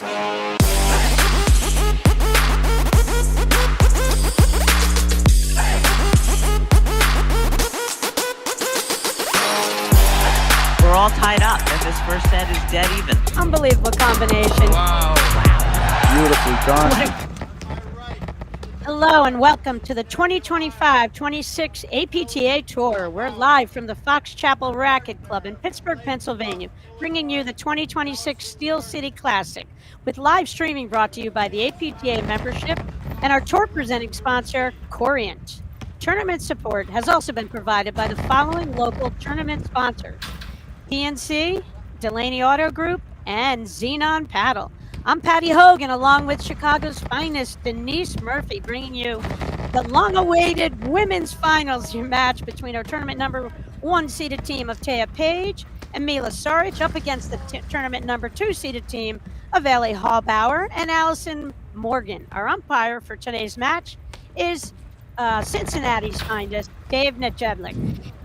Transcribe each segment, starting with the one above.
We're all tied up, and this first set is dead even. Unbelievable combination. Wow. Beautifully done. Hello and welcome to the 2025-26 APTA Tour. We're live from the Fox Chapel Racquet Club in Pittsburgh, Pennsylvania, bringing you the 2026 Steel City Classic, with live streaming brought to you by the APTA membership and our tour presenting sponsor, Corient. Tournament support has also been provided by the following local tournament sponsors: PNC, Delaney Auto Group, and Xenon Paddle. I'm Patty Hogan, along with Chicago's finest, Denise Murphy, bringing you the long-awaited women's finals match between our tournament number 1 seeded team of Taya Page and Mila Saric up against the tournament number 2 seeded team of Ellie Halbauer and Allison Morgan. Our umpire for today's match is Cincinnati's finest, Dave Nejedlik.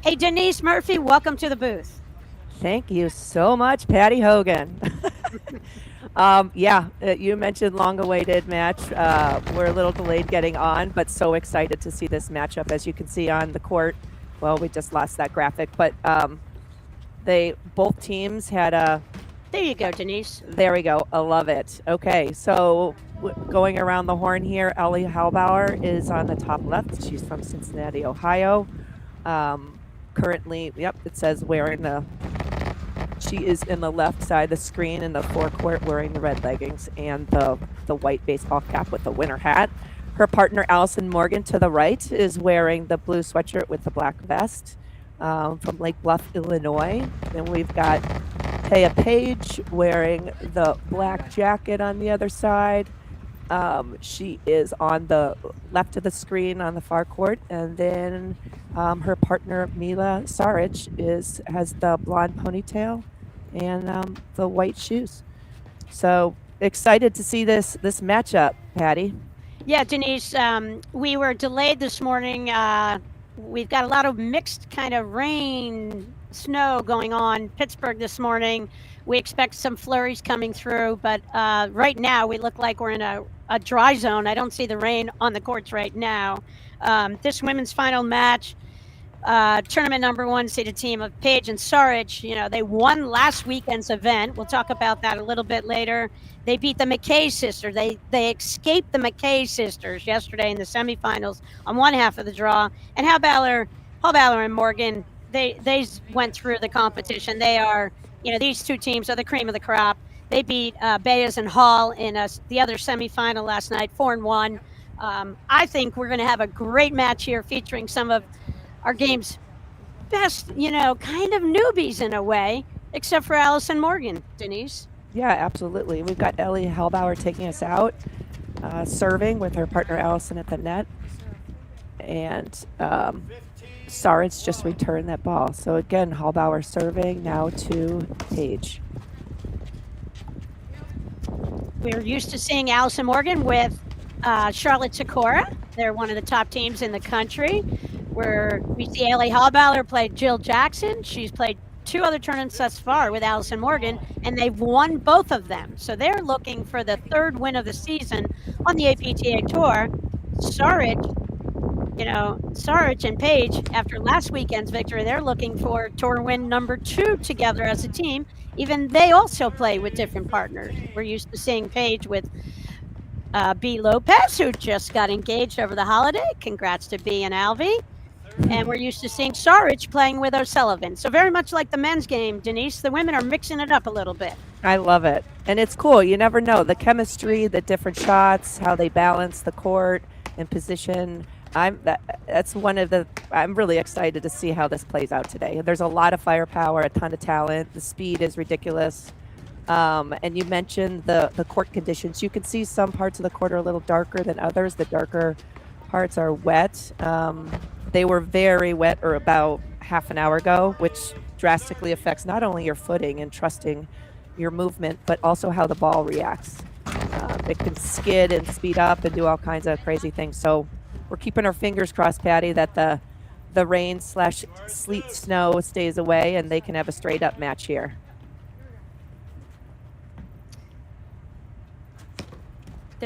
Hey, Denise Murphy, welcome to the booth. Thank you so much, Patty Hogan. You mentioned long-awaited match. We're a little delayed getting on, but so excited to see this matchup. As you can see on the court, well, we just lost that graphic, but both teams had a... There you go, Denise. There we go. I love it. Okay, so going around the horn here, Ellie Halbauer is on the top left. She's from Cincinnati, Ohio. Currently, it says wearing the... She is in the left side of the screen in the forecourt wearing the red leggings and the white baseball cap with the winter hat. Her partner, Allison Morgan, to the right is wearing the blue sweatshirt with the black vest from Lake Bluff, Illinois. Then we've got Taya Page wearing the black jacket on the other side. She is on the left of the screen on the far court. And then her partner, Mila Saric, has the blonde ponytail and the white shoes. So excited to see this matchup, Patty. Yeah, Denise, we were delayed this morning. We've got a lot of mixed kind of rain, snow going on Pittsburgh this morning. We expect some flurries coming through, but right now we look like we're in a dry zone. I don't see the rain on the courts right now. This women's final match, tournament number 1 seeded team of Page and Saric, they won last weekend's event. We'll talk about that a little bit later. They beat the McKay sisters. They escaped the McKay sisters yesterday in the semifinals on one half of the draw. And Halbauer and Morgan, they went through the competition. They are, these two teams are the cream of the crop. They beat Bayes and Hall in the other semifinal last night, 4-1. I think we're going to have a great match here featuring some of our game's best, kind of newbies in a way, except for Allison Morgan, Denise. Yeah, absolutely. We've got Ellie Halbauer taking us out, serving with her partner Allison at the net. And Saric just returned that ball. So again, Halbauer serving now to Page. We're used to seeing Allison Morgan with Charlotte Sikora. They're one of the top teams in the country. Where we see Ellie Halbauer play Jill Jackson. She's played 2 other tournaments thus far with Allison Morgan, and they've won both of them. So they're looking for the 3rd win of the season on the APTA Tour. Saric and Page, after last weekend's victory, they're looking for tour win number 2 together as a team. Even they also play with different partners. We're used to seeing Page with B. Lopez, who just got engaged over the holiday. Congrats to B and Alvy. And we're used to seeing Saric playing with O'Sullivan. So very much like the men's game, Denise, the women are mixing it up a little bit. I love it. And it's cool. You never know. The chemistry, the different shots, how they balance the court and position. I'm really excited to see how this plays out today. There's a lot of firepower, a ton of talent. The speed is ridiculous. And you mentioned the court conditions. You can see some parts of the court are a little darker than others. The darker parts are wet. They were very wet about half an hour ago, which drastically affects not only your footing and trusting your movement, but also how the ball reacts. It can skid and speed up and do all kinds of crazy things. So we're keeping our fingers crossed, Patty, that the rain/sleet snow stays away and they can have a straight up match here.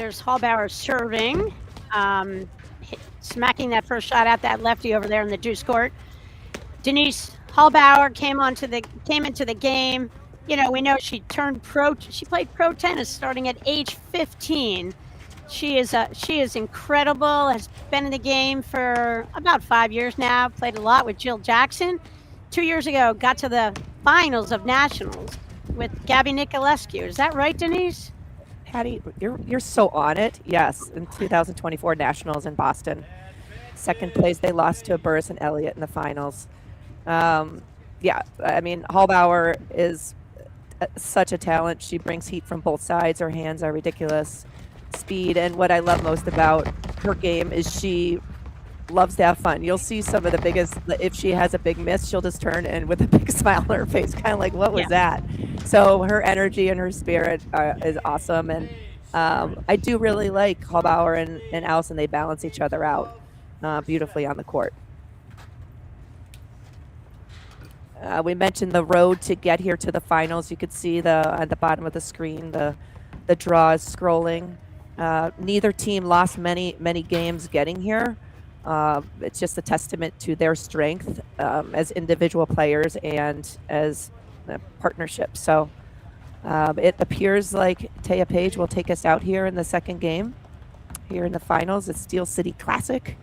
there's Halbauer serving, smacking that first shot at that lefty over there in the deuce court. Denise Halbauer came into the game. You know, we know she played pro tennis starting at age 15. She is incredible, has been in the game for about 5 years now, played a lot with Jill Jackson. 2 years ago, got to the finals of nationals with Gabby Nicolescu. Is that right, Denise? Patty, you're so on it. Yes, in 2024 nationals in Boston. Second place, they lost to Burris and Elliott in the finals. Yeah, I mean, Halbauer is such a talent. She brings heat from both sides. Her hands are ridiculous. Speed, and what I love most about her game is she loves to have fun. You'll see some of the biggest, if she has a big miss, she'll just turn and with a big smile on her face, kind of like, what was that? So her energy and her spirit is awesome. And I do really like Halbauer and Allison. They balance each other out beautifully on the court. We mentioned the road to get here to the finals. You could see at the bottom of the screen, the draw is scrolling. Neither team lost many games getting here. It's just a testament to their strength as individual players and as a partnership. So it appears like Taya Page will take us out here in the second game. Here in the finals, it's Steel City Classic.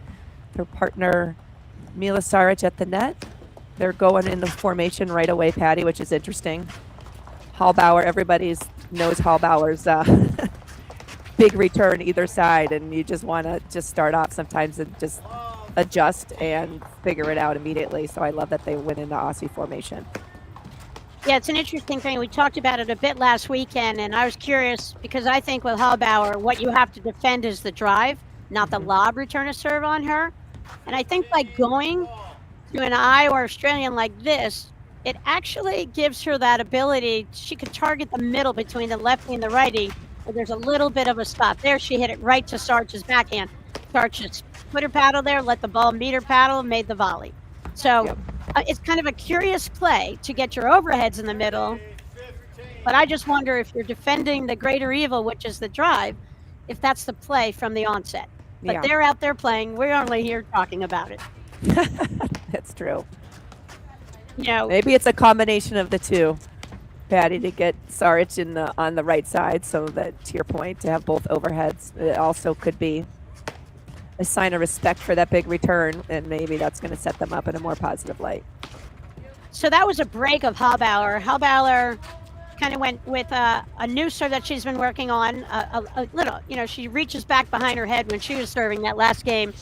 Her partner, Mila Saric at the net. They're going in the formation right away, Patty, which is interesting. Halbauer, everybody knows Halbauer's big return either side, and you just want to just start off sometimes and just adjust and figure it out immediately. So I love that they went into Aussie formation. Yeah, it's an interesting thing. We talked about it a bit last weekend, and I was curious because I think with Halbauer, what you have to defend is the drive, not the lob return a serve on her. And I think by going to an Iowa Australian like this, it actually gives her that ability. She could target the middle between the lefty and the righty. There's a little bit of a spot there. She hit it right to Sarch's backhand. Sarch just put her paddle there, let the ball meet her paddle, made the volley. So it's kind of a curious play to get your overheads in the middle. But I just wonder if you're defending the greater evil, which is the drive, if that's the play from the onset. But they're out there playing. We're only here talking about it. That's true. You know, maybe it's a combination of the two, Patty, to get Saric on the right side, so that, to your point, to have both overheads. It also could be a sign of respect for that big return, and maybe that's going to set them up in a more positive light. So that was a break of Halbauer. Halbauer kind of went with a new serve that she's been working on. A little, you know, she reaches back behind her head when she was serving that last game.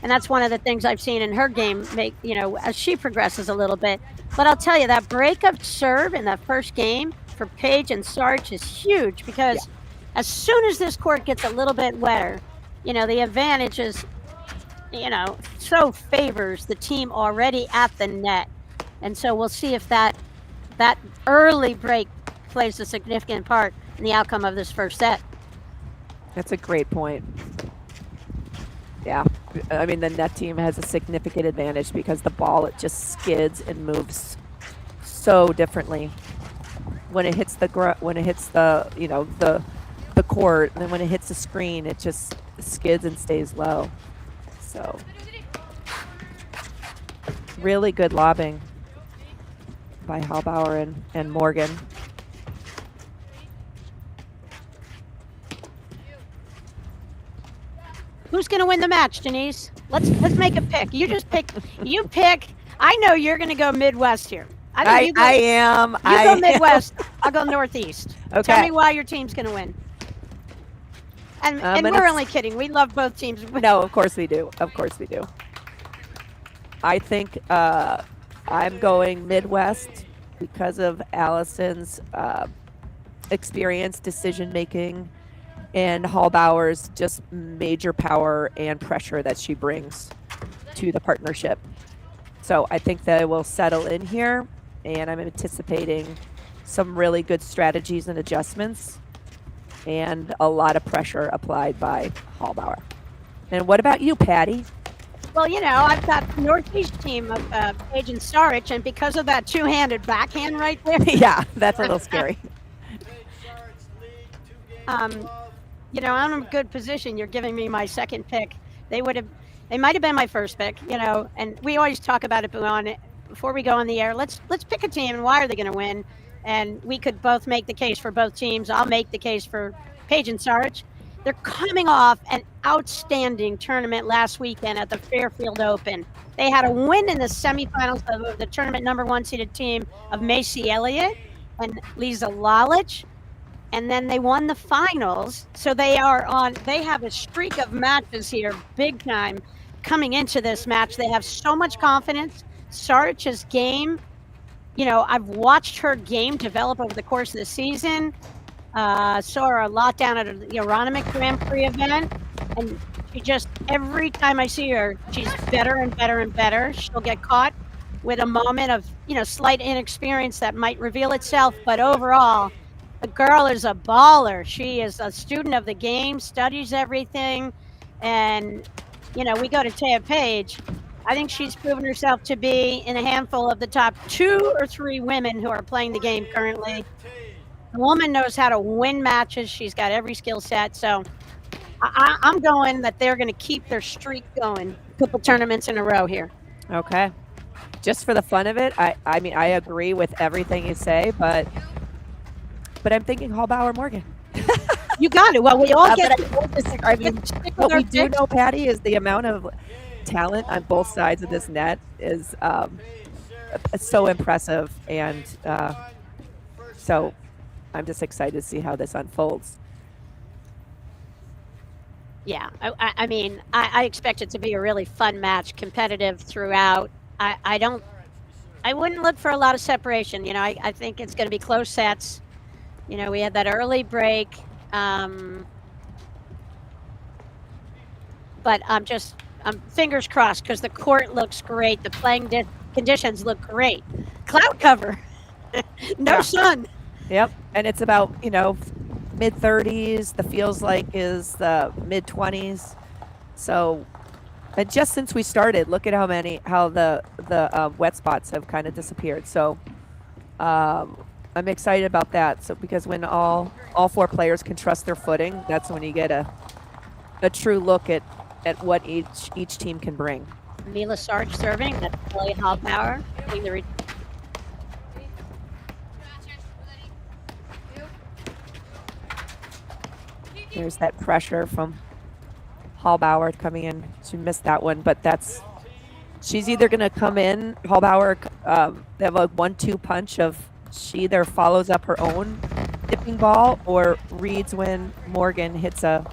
And that's one of the things I've seen in her game, you know, as she progresses a little bit. But I'll tell you, that break of serve in that first game for Page and Sarch is huge because as soon as this court gets a little bit wetter, you know, the advantage is, you know, so favors the team already at the net. And so we'll see if that early break plays a significant part in the outcome of this first set. That's a great point. Yeah, I mean, the net team has a significant advantage because the ball, it just skids and moves so differently when it hits the you know, the court, and then when it hits the screen, it just skids and stays low. So really good lobbing by Halbauer and Morgan. Who's going to win the match, Denise? Let's make a pick. You just pick. You pick. I know you're going to go Midwest here. I am. You go Midwest. I'll go Northeast. Okay. Tell me why your team's going to win. And we're only kidding. We love both teams. No, of course we do. Of course we do. I think I'm going Midwest because of Allison's experience, decision making, and Halbauer's just major power and pressure that she brings to the partnership. So I think that will settle in here, and I'm anticipating some really good strategies and adjustments and a lot of pressure applied by Halbauer. And what about you, Patty? Well, you know, I've got Northeast team of Page and Saric, and because of that two-handed backhand right there. Yeah, that's a little scary. I'm in a good position. You're giving me my second pick. They might have been my first pick, and we always talk about it before we go on the air. Let's pick a team and why are they going to win? And we could both make the case for both teams. I'll make the case for Paige and Saric. They're coming off an outstanding tournament last weekend at the Fairfield Open. They had a win in the semifinals of the tournament number 1 seeded team of Macy Elliott and Lisa Lalich. And then they won the finals. So they have a streak of matches here, big time, coming into this match. They have so much confidence. Saric's game, I've watched her game develop over the course of the season. Saw her a lot down at the Aeronomic Grand Prix event. And she just, every time I see her, she's better and better and better. She'll get caught with a moment of, slight inexperience that might reveal itself. But overall, the girl is a baller. She is a student of the game, studies everything. And, we go to Taya Page. I think she's proven herself to be in a handful of the top 2 or 3 women who are playing the game currently. The woman knows how to win matches. She's got every skill set. So I'm going that they're going to keep their streak going. A couple tournaments in a row here. Okay. Just for the fun of it, I mean, I agree with everything you say, but I'm thinking Halbauer Morgan. You got it. Well, we all get I mean, what we do know, Patty, is the amount of talent on both sides of this net is so impressive. And so I'm just excited to see how this unfolds. Yeah, I mean, I expect it to be a really fun match, competitive throughout. I wouldn't look for a lot of separation. I think it's going to be close sets. We had that early break, but I'm fingers crossed because the court looks great. The playing conditions look great. Cloud cover, no sun. Yep, and it's about mid-30s. The feels like is the mid-20s. So, and just since we started, look at how the wet spots have kind of disappeared. So, I'm excited about that. So because when all 4 players can trust their footing, that's when you get a true look at what each team can bring. Mila Sarge serving. That's Ellie Halbauer. There's that pressure from Halbauer coming in. She missed that one, but she's either going to come in. Halbauer, they have a 1-2 punch of she either follows up her own dipping ball or reads when Morgan hits an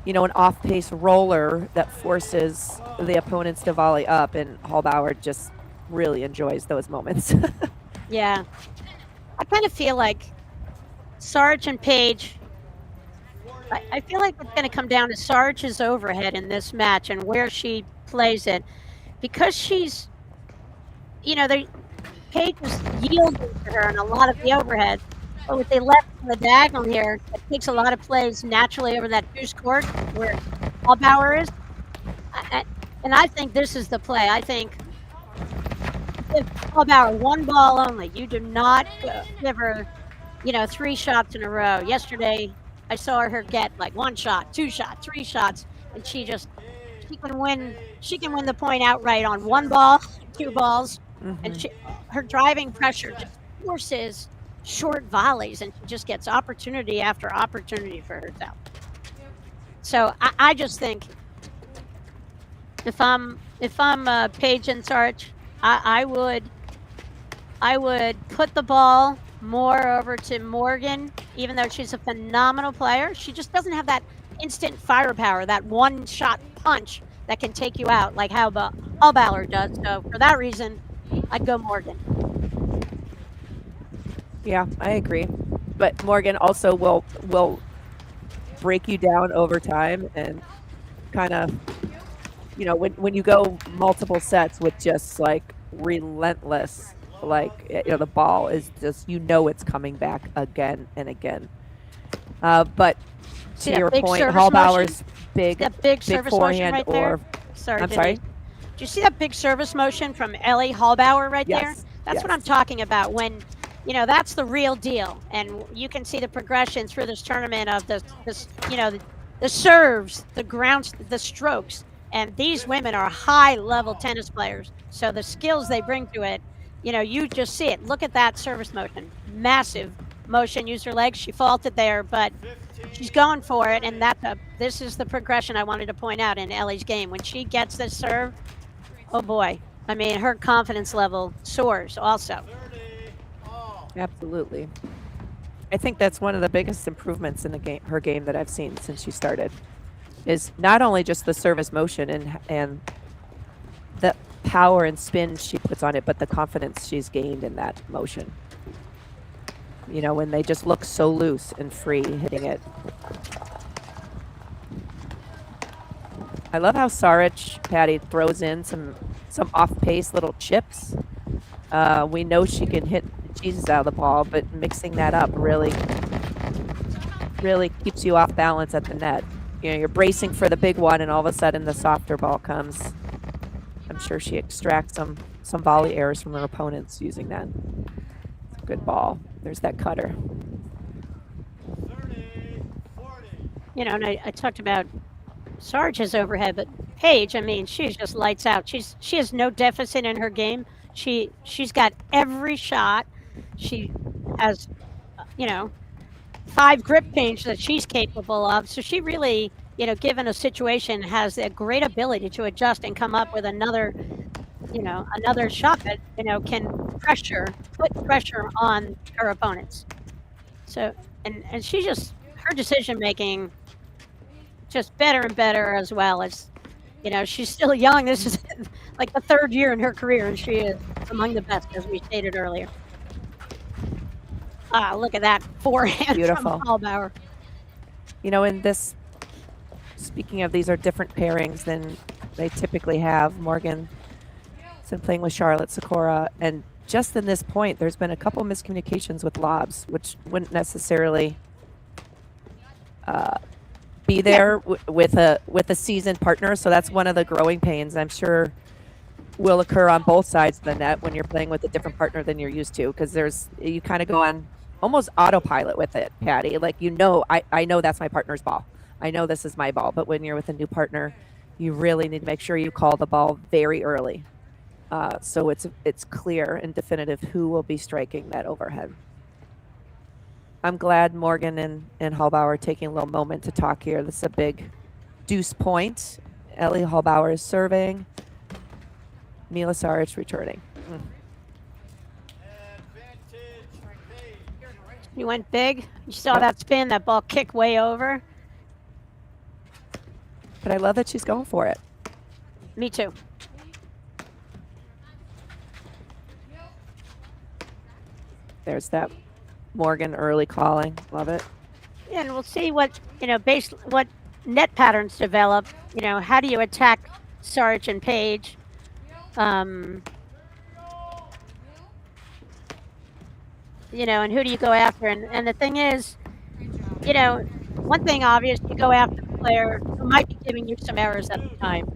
off-pace roller that forces the opponents to volley up, and Halbauer just really enjoys those moments. Yeah. I kind of feel like Sarge and Paige, I feel like it's going to come down to Sarge's overhead in this match and where she plays it. Because she's, Paige is yielding to her in a lot of the overhead. But with the left and the diagonal here, it takes a lot of plays naturally over that deuce court where Halbauer is. And I think this is the play. I think if Halbauer 1 ball only, you do not give her, 3 shots in a row. Yesterday, I saw her get like 1 shot, 2 shots, 3 shots, and she can win the point outright on 1 ball, 2 balls. Mm-hmm. And her driving pressure just forces short volleys, and she just gets opportunity after opportunity for herself. So I just think if I'm Paige and Saric, I would put the ball more over to Morgan, even though she's a phenomenal player. She just doesn't have that instant firepower, that 1-shot punch that can take you out like Halbauer does. So for that reason, I'd go Morgan. Yeah, I agree. But Morgan also will break you down over time and kind of, when you go multiple sets with just like relentless, like, the ball is just, it's coming back again and again. But to your point, Halbauer's big service forehand motion right there? I'm sorry? Do you see that big service motion from Ellie Halbauer right Yes. there? That's Yes. what I'm talking about. When that's the real deal. And you can see the progression through this tournament of the serves, the grounds, the strokes. And these women are high level tennis players. So the skills they bring to it, you just see it. Look at that service motion. Massive motion, use her legs. She faulted there, but she's going for it. And this is the progression I wanted to point out in Ellie's game. When she gets this serve, oh boy. I mean, her confidence level soars also. Absolutely. I think that's one of the biggest improvements in her game that I've seen since she started, is not only just the service motion and the power and spin she puts on it, but the confidence she's gained in that motion. When they just look so loose and free hitting it. I love how Saric, Patty, throws in some off-pace little chips. We know she can hit the Jesus out of the ball, but mixing that up really keeps you off balance at the net. You're bracing for the big one, and all of a sudden the softer ball comes. I'm sure she extracts some volley errors from her opponents using that. It's a good ball. There's that cutter. And I talked about Sarge's overhead, but Paige, I mean, she's just lights out. She has no deficit in her game. She's got every shot. She has, 5 grip change that she's capable of. So she really, given a situation, has a great ability to adjust and come up with another shot that, can put pressure on her opponents. So, and she her decision making just better and better, as well as, she's still young. This is like the 3rd year in her career, and she is among the best, as we stated earlier. Look at that forehand. Beautiful. From Halbauer. In this, speaking of, these are different pairings than they typically have. Morgan's been playing with Charlotte Sikora, and just in this point, there's been a couple miscommunications with lobs, which wouldn't necessarily be there with a seasoned partner. So that's one of the growing pains I'm sure will occur on both sides of the net when you're playing with a different partner than you're used to, because you kind of go on almost autopilot with it, Patty. Like, I know that's my partner's ball. I know this is my ball. But when you're with a new partner, you really need to make sure you call the ball very early, so it's clear and definitive who will be striking that overhead. I'm glad Morgan and Halbauer are taking a little moment to talk here. This is a big deuce point. Ellie Halbauer is serving. Mila Saric returning. You went big. You saw that spin, that ball kick way over. But I love that she's going for it. Me too. There's that Morgan early calling. Love it. Yeah, and we'll see what, what net patterns develop. How do you attack Saric and Paige? And who do you go after? And the thing is, one thing obvious, you go after the player who might be giving you some errors at the time.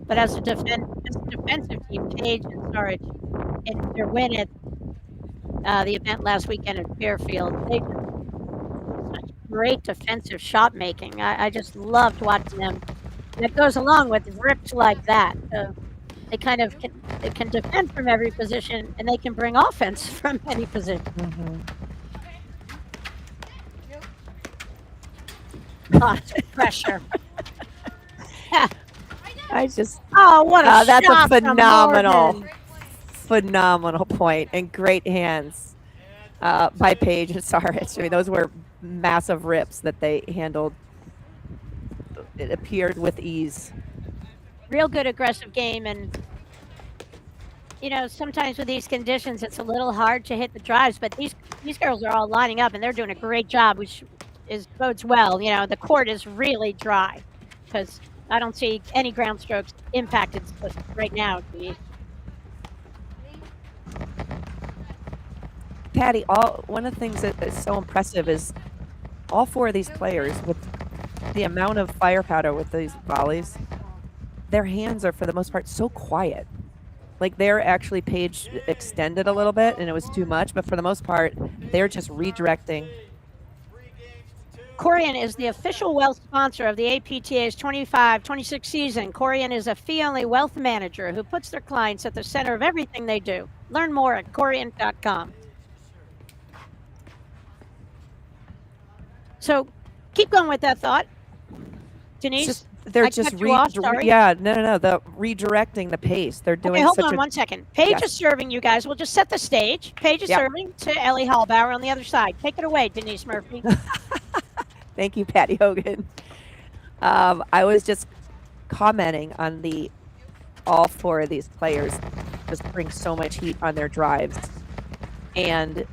But as a defensive team, Paige and Saric, in their win at the event last weekend at Fairfield, they did such great defensive shot making. I just loved watching them. And it goes along with rips like that. They kind of can defend from every position, and they can bring offense from any position. Lots of pressure. I just what a that's shot a from phenomenal point, and great hands by Paige and Saric. I mean, those were massive rips that they handled. It appeared with ease. Real good aggressive game, and sometimes with these conditions it's a little hard to hit the drives, but these girls are all lining up and they're doing a great job, which bodes well. The court is really dry, because I don't see any ground strokes impacted right now. Patty, one of the things that is so impressive is all 4 of these players, with the amount of firepower with these volleys, their hands are for the most part so quiet. Like they're actually page extended a little bit and it was too much, but for the most part, they're just redirecting. Corian is the official wealth sponsor of the APTA's 25-26 season. Corian is a fee-only wealth manager who puts their clients at the center of everything they do. Learn more at Corian.com. So keep going with that thought. Denise? They're I just cut you off, sorry. yeah, no, the redirecting the pace. They're doing Okay, hold such on a 1 second. Paige Yes. is serving you guys. We'll just set the stage. Paige is Yep. serving to Ellie Halbauer on the other side. Take it away, Denise Murphy. Thank you, Patty Hogan. I was just commenting on all four of these players just bring so much heat on their drives, and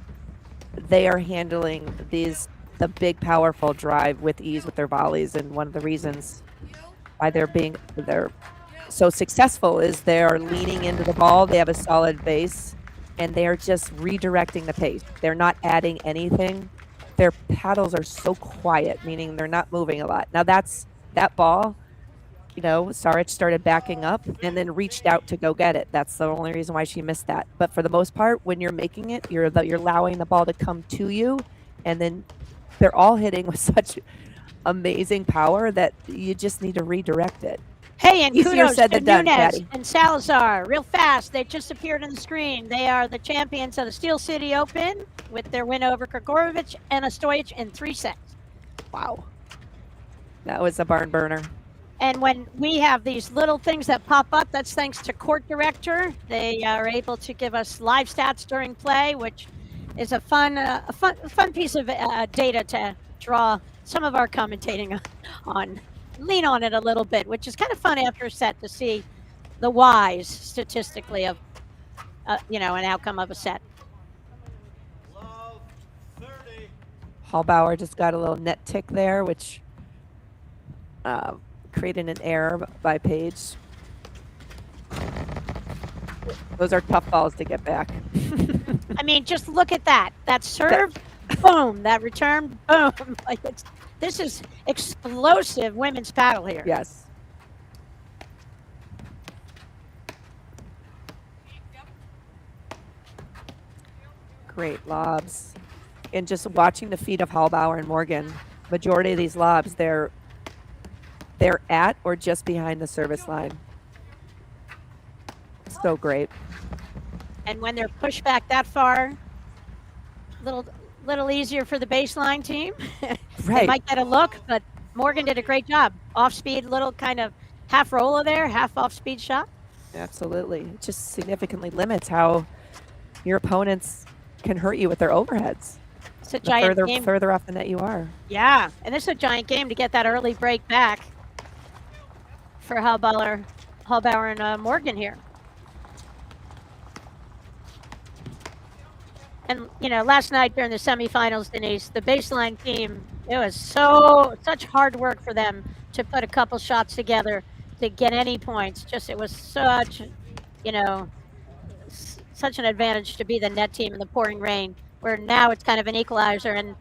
they are handling the big, powerful drive with ease with their volleys. And one of the reasons why they're so successful is they're leaning into the ball. They have a solid base, and they are just redirecting the pace. They're not adding anything. Their paddles are so quiet, meaning they're not moving a lot. Now that ball, Saric started backing up and then reached out to go get it. That's the only reason why she missed that. But for the most part, when you're making it, you're allowing the ball to come to you, and then they're all hitting with such amazing power that you just need to redirect it. Hey, and Easier kudos said to than done, Nunez Patty. and Salazar. Real fast. They just appeared on the screen. They are the champions of the Steel City Open with their win over Krgorovic and Ostojic in 3 sets. Wow. That was a barn burner. And when we have these little things that pop up, that's thanks to Court Director. They are able to give us live stats during play, which is a fun piece of data to draw some of our commentating on. Lean on it a little bit, which is kind of fun after a set to see the whys statistically of, an outcome of a set. Halbauer just got a little net tick there, which created an error by Paige. Those are tough balls to get back. I mean, just look at that. That serve, boom. That return, boom. This is explosive women's paddle here. Yes. Great lobs. And just watching the feet of Halbauer and Morgan, majority of these lobs, they're at or just behind the service line. So great. And when they're pushed back that far, little easier for the baseline team. Right. They might get a look, but Morgan did a great job. Off speed, little kind of half roller there, half off speed shot. Absolutely. It just significantly limits how your opponents can hurt you with their overheads. It's a giant game. Further off the net you are. Yeah, and this is a giant game to get that early break back for Halbauer and Morgan here. And, last night during the semifinals, Denise, the baseline team, it was such hard work for them to put a couple shots together to get any points. It was such an advantage to be the net team in the pouring rain, where now it's kind of an equalizer. And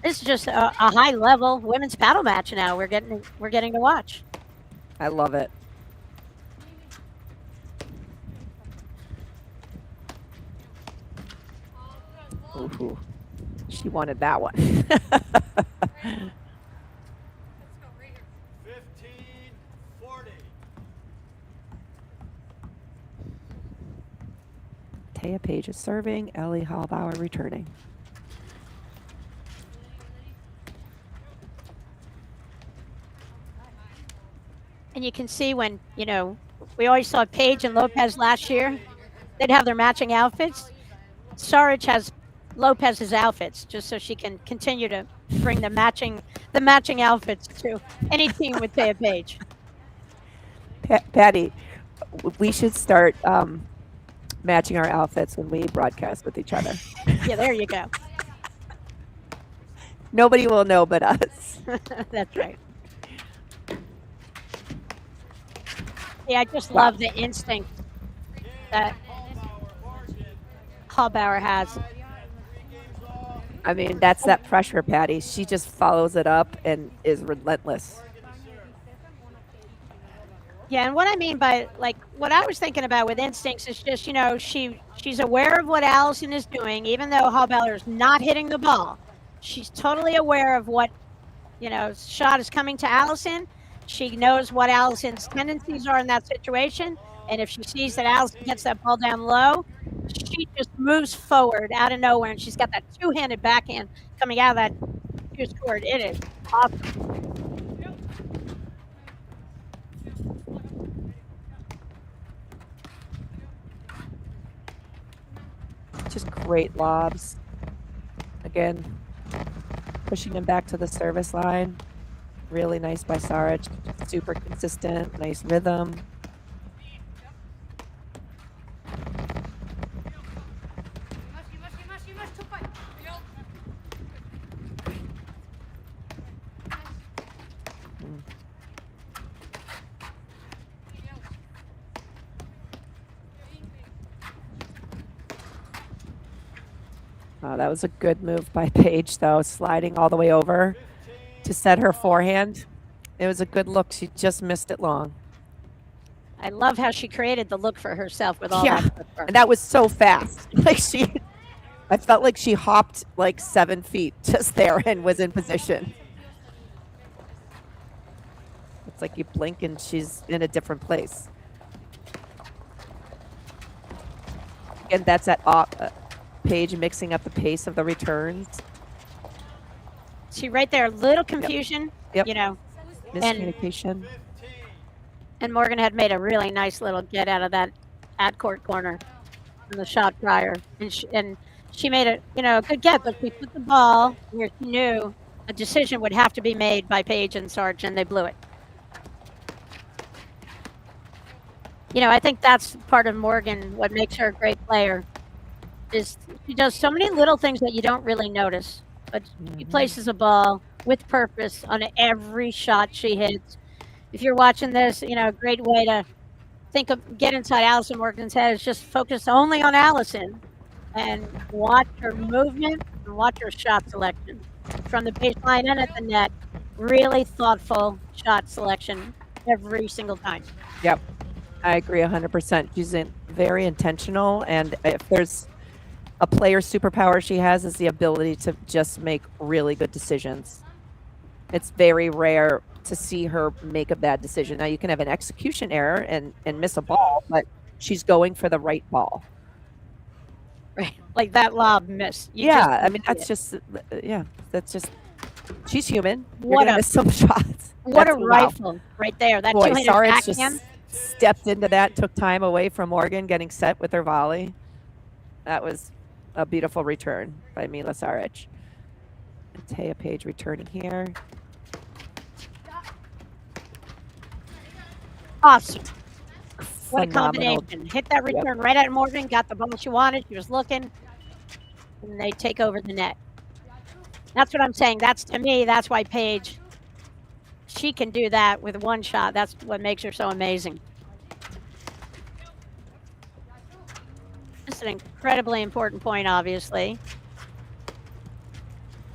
this is just a high level women's paddle match now we're getting to watch. I love it. Ooh, she wanted that one. 15-40. Taya Page is serving, Ellie Halbauer returning. And you can see when, we always saw Paige and Lopez last year, they'd have their matching outfits. Saric has Lopez's outfits just so she can continue to bring the matching outfits to any team with Taya Page. Patty, we should start matching our outfits when we broadcast with each other. Yeah, there you go. Nobody will know but us. That's right. Yeah, I just love the instinct that Halbauer has. I mean, that's that pressure, Patty. She just follows it up and is relentless. Yeah, and what I mean by like what I was thinking about with instincts is just she's aware of what Allison is doing, even though Halbauer is not hitting the ball. She's totally aware of what shot is coming to Allison. She knows what Allison's tendencies are in that situation, and if she sees that Allison gets that ball down low, she just moves forward out of nowhere, and she's got that two-handed backhand coming out of that juice cord. It is awesome. Just great lobs. Again, pushing him back to the service line. Really nice by Saric. Super consistent, nice rhythm. Oh, that was a good move by Paige, though, sliding all the way over to set her forehand. It was a good look. She just missed it long. I love how she created the look for herself with all Yeah, that. and that was so fast. Like I felt like she hopped like 7 feet just there and was in position. It's like you blink and she's in a different place. And that's at Paige mixing up the pace of the returns. See right there, little confusion. Yep. Miscommunication. Miscommunication. And Morgan had made a really nice little get out of that at-court corner from the shot prior. And she made a good get, but she put the ball where she knew a decision would have to be made by Paige and Sarge, and they blew it. I think that's part of Morgan, what makes her a great player, is she does so many little things that you don't really notice. But she places a ball with purpose on every shot she hits. If you're watching this, a great way to get inside Allison Morgan's head is just focus only on Allison and watch her movement and watch her shot selection. From the baseline and at the net, really thoughtful shot selection every single time. Yep, I agree 100%. She's very intentional, and if there's a player superpower she has is the ability to just make really good decisions. It's very rare to see her make a bad decision. Now you can have an execution error and miss a ball, but she's going for the right ball. Right, like that lob miss. That's just she's human. What You're gonna miss some shots. What a rifle right there. That boy, two-handed Saric backhand. just stepped into that, took time away from Morgan getting set with her volley. That was a beautiful return by Mila Saric. And Taya Paige returning here. Awesome. What a Phenomenal. combination. Hit that return right at Morgan, got the ball she wanted. She was looking, and they take over the net. That's what I'm saying. To me, that's why Paige, she can do that with one shot. That's what makes her so amazing. It's an incredibly important point, obviously.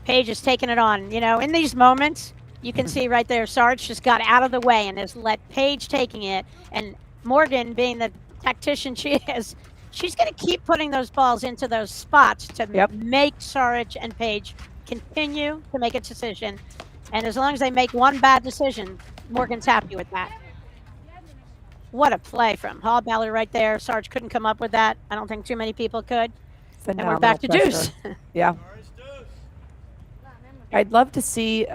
Paige is taking it on. In these moments, you can see right there, Sarge just got out of the way and has let Paige taking it. And Morgan, being the tactician she is, she's going to keep putting those balls into those spots to make Saric and Paige continue to make a decision. And as long as they make one bad decision, Morgan's happy with that. What a play from Halbauer right there. Sarge couldn't come up with that. I don't think too many people could. Phenomenal and we're back to pressure. deuce. Yeah. I'd love to see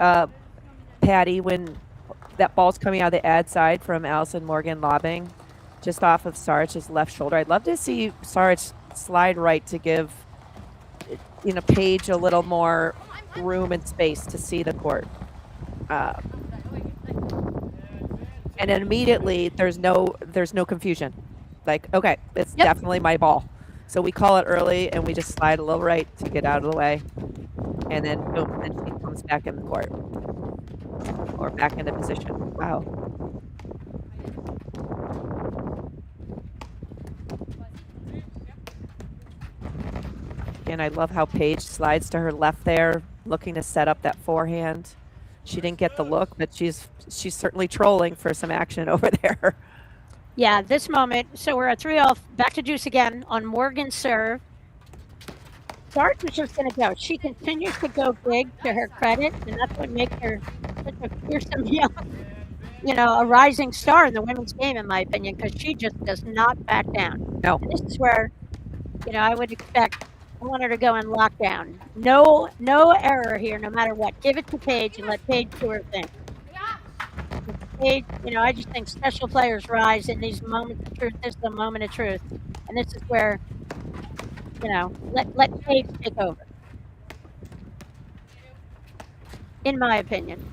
Patty when that ball's coming out of the ad side from Allison Morgan lobbing just off of Saric's left shoulder. I'd love to see Saric slide right to give Paige a little more room and space to see the court. And then immediately there's no confusion. Like, okay, it's definitely my ball. So we call it early and we just slide a little right to get out of the way. And then boom, and she comes back in the court. Or back into position. Wow. And I love how Paige slides to her left there, looking to set up that forehand. She didn't get the look, but she's certainly trolling for some action over there. Yeah, this moment. So we're at 3 off. Back to deuce again on Morgan's serve. Saric is just going to go. She continues to go big to her credit, and that's what makes her such a fearsome young, a rising star in the women's game, in my opinion, because she just does not back down. No. And this is where, I would expect. I want her to go in lockdown. No error here, no matter what. Give it to Paige and let Paige do her thing. Paige, I just think special players rise in these moments of truth. This is a moment of truth, and this is where, let Paige take over. In my opinion.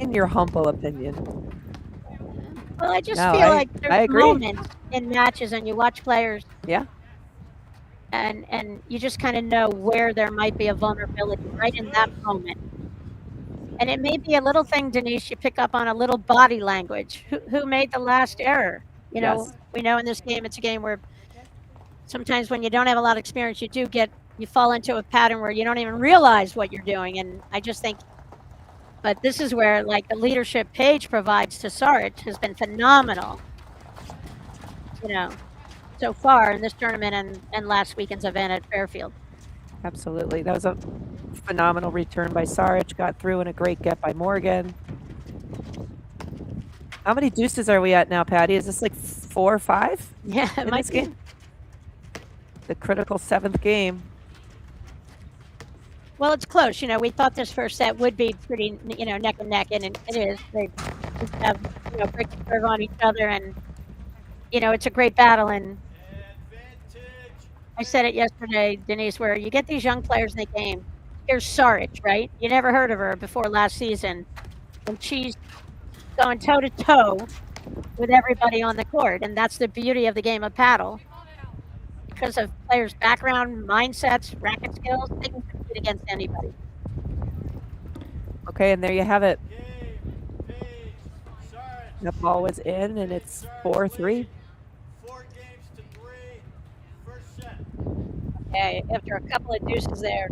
In your humble opinion. Well, I just No, feel like I there's agree. moments in matches, and you watch players. Yeah. And you just kind of know where there might be a vulnerability right in that moment. And it may be a little thing, Denise, you pick up on a little body language. Who made the last error? Yes. We know in this game, it's a game where sometimes when you don't have a lot of experience, you fall into a pattern where you don't even realize what you're doing. And I just think, but this is where like the leadership Paige provides to Saric has been phenomenal, so far in this tournament and last weekend's event at Fairfield. Absolutely. That was a phenomenal return by Saric. Got through and a great get by Morgan. How many deuces are we at now, Patty? Is this like 4 or 5? Yeah, it in might this be. game? The critical 7th game. Well, it's close. We thought this first set would be pretty, neck and neck, and it is. They just have, break the curve on each other, and, it's a great battle. And I said it yesterday, Denise, where you get these young players in the game. Here's Saric, right? You never heard of her before last season. And she's going toe-to-toe with everybody on the court. And that's the beauty of the game of paddle. Because of players' background, mindsets, racket skills, they can compete against anybody. Okay, and there you have it. The ball was in, and it's 4-3. 4 games to 3. First set. Okay, after a couple of deuces there.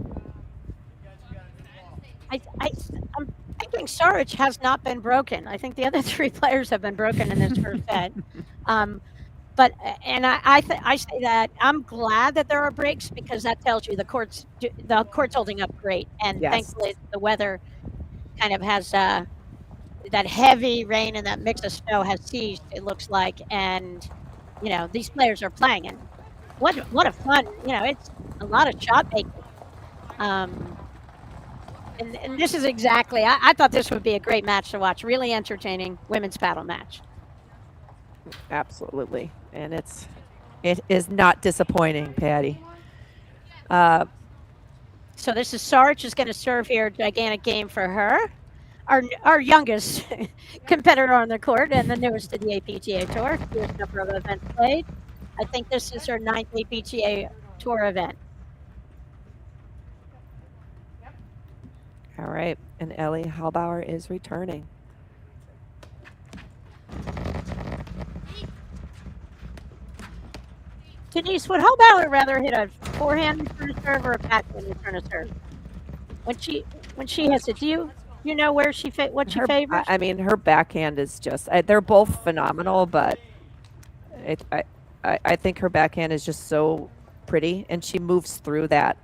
I'm thinking Saric has not been broken. I think the other 3 players have been broken in this first set. But I say that I'm glad that there are breaks because that tells you the court's holding up great, and Yes. thankfully the weather kind of has that heavy rain and that mix of snow has ceased. It looks like, and these players are playing, and what a fun! It's a lot of shot making. And this is exactly. I thought this would be a great match to watch. Really entertaining women's paddle match. Absolutely. And it is not disappointing, Patty. So this is Saric is going to serve here. Gigantic game for her. Our youngest competitor on the court and the newest to the APGA Tour. Fewest number of events played. I think this is her 9th APGA Tour event. All right. And Ellie Halbauer is returning. Denise, would Halbauer rather hit a forehand return to serve or a backhand return to serve? When she hits it, do you know where what she favors? I mean, her backhand is just, they're both phenomenal, but I think her backhand is just so pretty, and she moves through that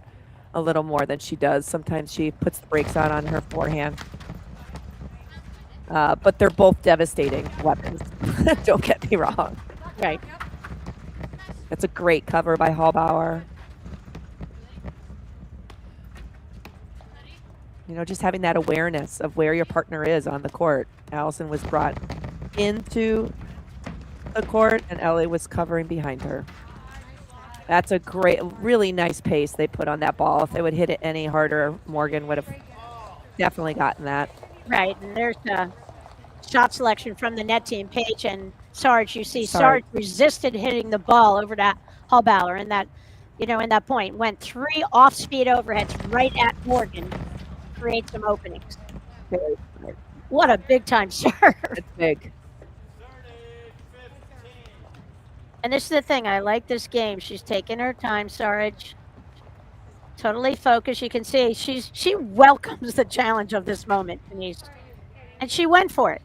a little more than she does. Sometimes she puts the brakes on her forehand. But they're both devastating weapons. Don't get me wrong. Right. That's a great cover by Halbauer. Just having that awareness of where your partner is on the court. Allison was brought into the court, and Ellie was covering behind her. That's a really nice pace they put on that ball. If they would hit it any harder, Morgan would have definitely gotten that. Right, and there's a shot selection from the net team, Paige and Saric. You see Saric resisted hitting the ball over to Halbauer, and that, in that point, went 3 off-speed overheads right at Morgan to create some openings. What a big-time serve. It's big. And this is the thing. I like this game. She's taking her time, Saric. Totally focused. You can see she welcomes the challenge of this moment, Denise. And she went for it.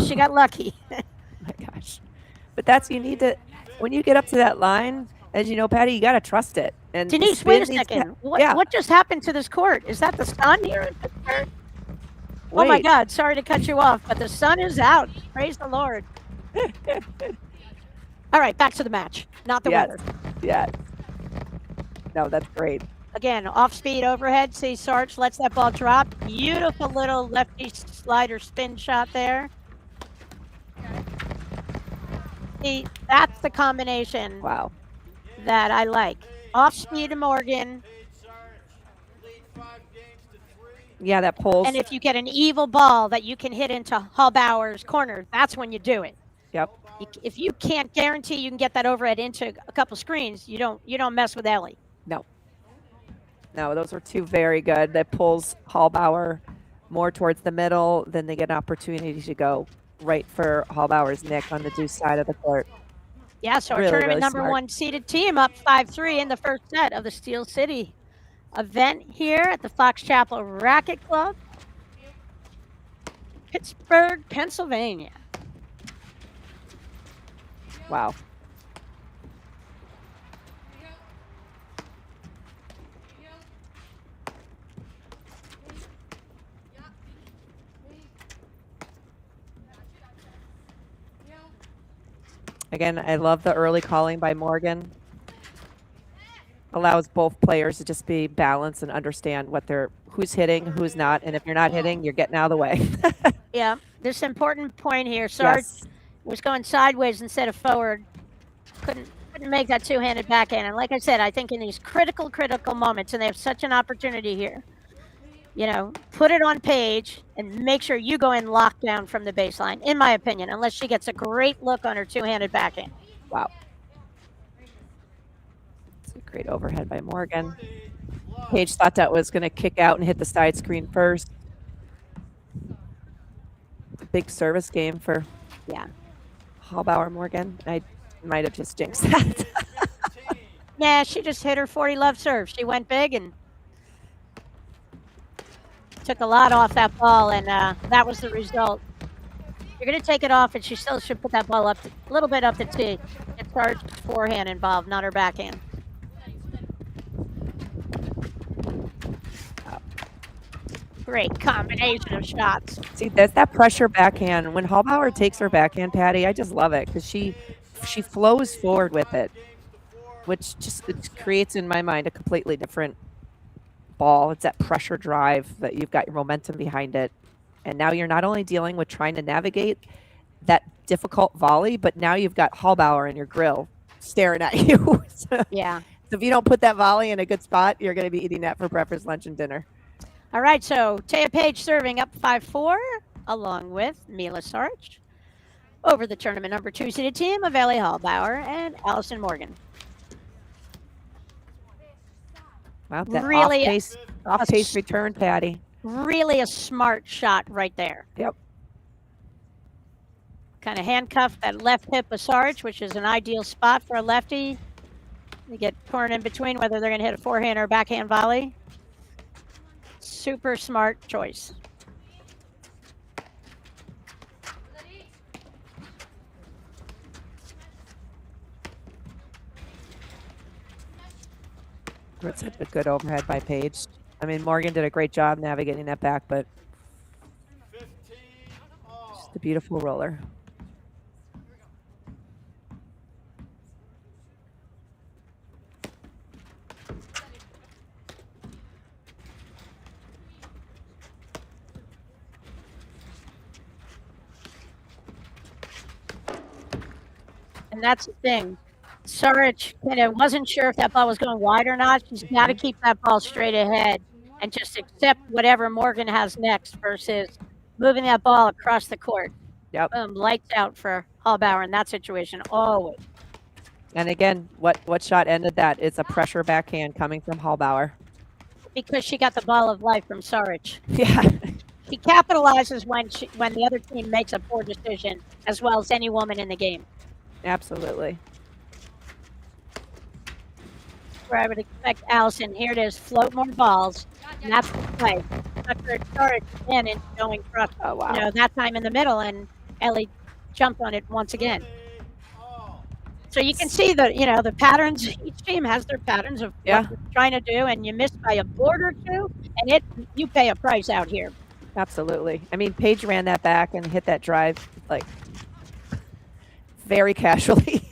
She got lucky. My gosh. But that's you need to when you get up to that line, as you know, Patty, you got to trust it. And Denise, spin wait a these second. yeah. What just happened to this court? Is that the sun here in Pittsburgh? Oh my Wait. God! Sorry to cut you off, but the sun is out. Praise the Lord. All right, back to the match, not the Yes. weather. Yes. No, that's great. Again, off speed overhead. See, Sarge lets that ball drop. Beautiful little lefty slider spin shot there. See, that's the combination Wow. that I like. Off speed to Morgan, Paige Saric lead 5 games to 3. Yeah, that pulls. and if you get an evil ball that you can hit into Halbauer's corner, that's when you do it. Yep. If you can't guarantee you can get that overhead into a couple screens, you don't mess with Ellie. No. No, those were two very good. That pulls Halbauer more towards the middle. Then they get an opportunity to go right for Halbauer's nick on the deuce side of the court. Yeah, so Really, our tournament really number smart. 1 seeded team up 5-3 in the first set of the Steel City event here at the Fox Chapel Racket Club, Pittsburgh, Pennsylvania. Wow. Again, I love the early calling by Morgan. Allows both players to just be balanced and understand who's hitting, who's not, and if you're not hitting, you're getting out of the way. Yeah, this important point here. Sarge Yes. was going sideways instead of forward. Couldn't make that two-handed backhand. And like I said, I think in these critical moments, and they have such an opportunity here, put it on Paige and make sure you go in lockdown from the baseline, in my opinion, unless she gets a great look on her two-handed backhand. Wow. It's a great overhead by Morgan. Paige thought that was going to kick out and hit the side screen first. Big service game for Halbauer Morgan. I might have just jinxed that. Nah, she just hit her 40 love serve. She went big and took a lot off that ball, and that was the result. You're going to take it off, and she still should put that ball up a little bit up the tee. Get Sarge's forehand involved, not her backhand. Great combination of shots. See, there's that pressure backhand. When Halbauer takes her backhand, Patty, I just love it because she flows forward with it, which just it creates in my mind a completely different ball. It's that pressure drive that you've got your momentum behind it. And now you're not only dealing with trying to navigate that difficult volley, but now you've got Halbauer in your grill staring at you. Yeah. So if you don't put that volley in a good spot, you're going to be eating that for breakfast, lunch, and dinner. All right, so Taya Paige serving up 5-4, along with Mila Saric, over the tournament number 2 seeded team of Ellie Halbauer and Allison Morgan. Wow, that Really off-pace return, Patty. Really a smart shot right there. Yep. Kind of handcuffed that left hip of Saric, which is an ideal spot for a lefty. They get torn in between whether they're going to hit a forehand or backhand volley. Super smart choice. That's such a good overhead by Paige. I mean, Morgan did a great job navigating that back, but 15 all. just a beautiful roller. And that's the thing. Saric kind of wasn't sure if that ball was going wide or not. She's got to keep that ball straight ahead and just accept whatever Morgan has next versus moving that ball across the court. Yep. Boom, lights out for Halbauer in that situation always. And again, what shot ended that? It's a pressure backhand coming from Halbauer. Because she got the ball of life from Saric. Yeah. She capitalizes when the other team makes a poor decision, as well as any woman in the game. Absolutely. Where I would expect Allison, here it is, float more balls. And that's the play. Tucker Saric in and going cross. Oh, wow. That time in the middle, and Ellie jumped on it once again. So you can see the patterns. Each team has their patterns of Yeah. what they're trying to do, and you miss by a board or two, and you pay a price out here. Absolutely. I mean, Paige ran that back and hit that drive like very casually.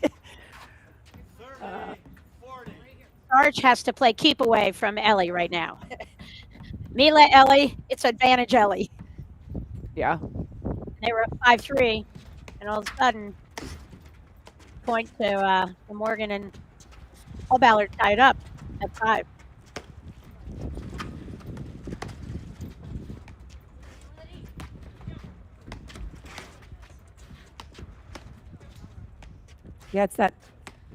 30, 40. Saric has to play keep away from Ellie right now. Mila, Ellie, it's advantage Ellie. Yeah. They were up 5-3, and all of a sudden, point to Morgan and Halbauer tied up at 5. Yeah, it's that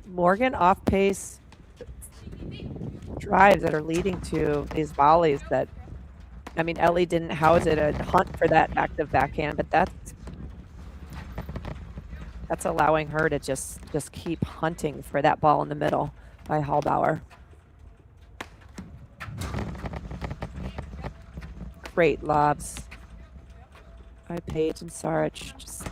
Morgan off pace drives that are leading to these volleys that, I mean, Ellie didn't house it and hunt for that active backhand, but that's allowing her to just keep hunting for that ball in the middle by Halbauer. Great lobs by Paige and Saric. Just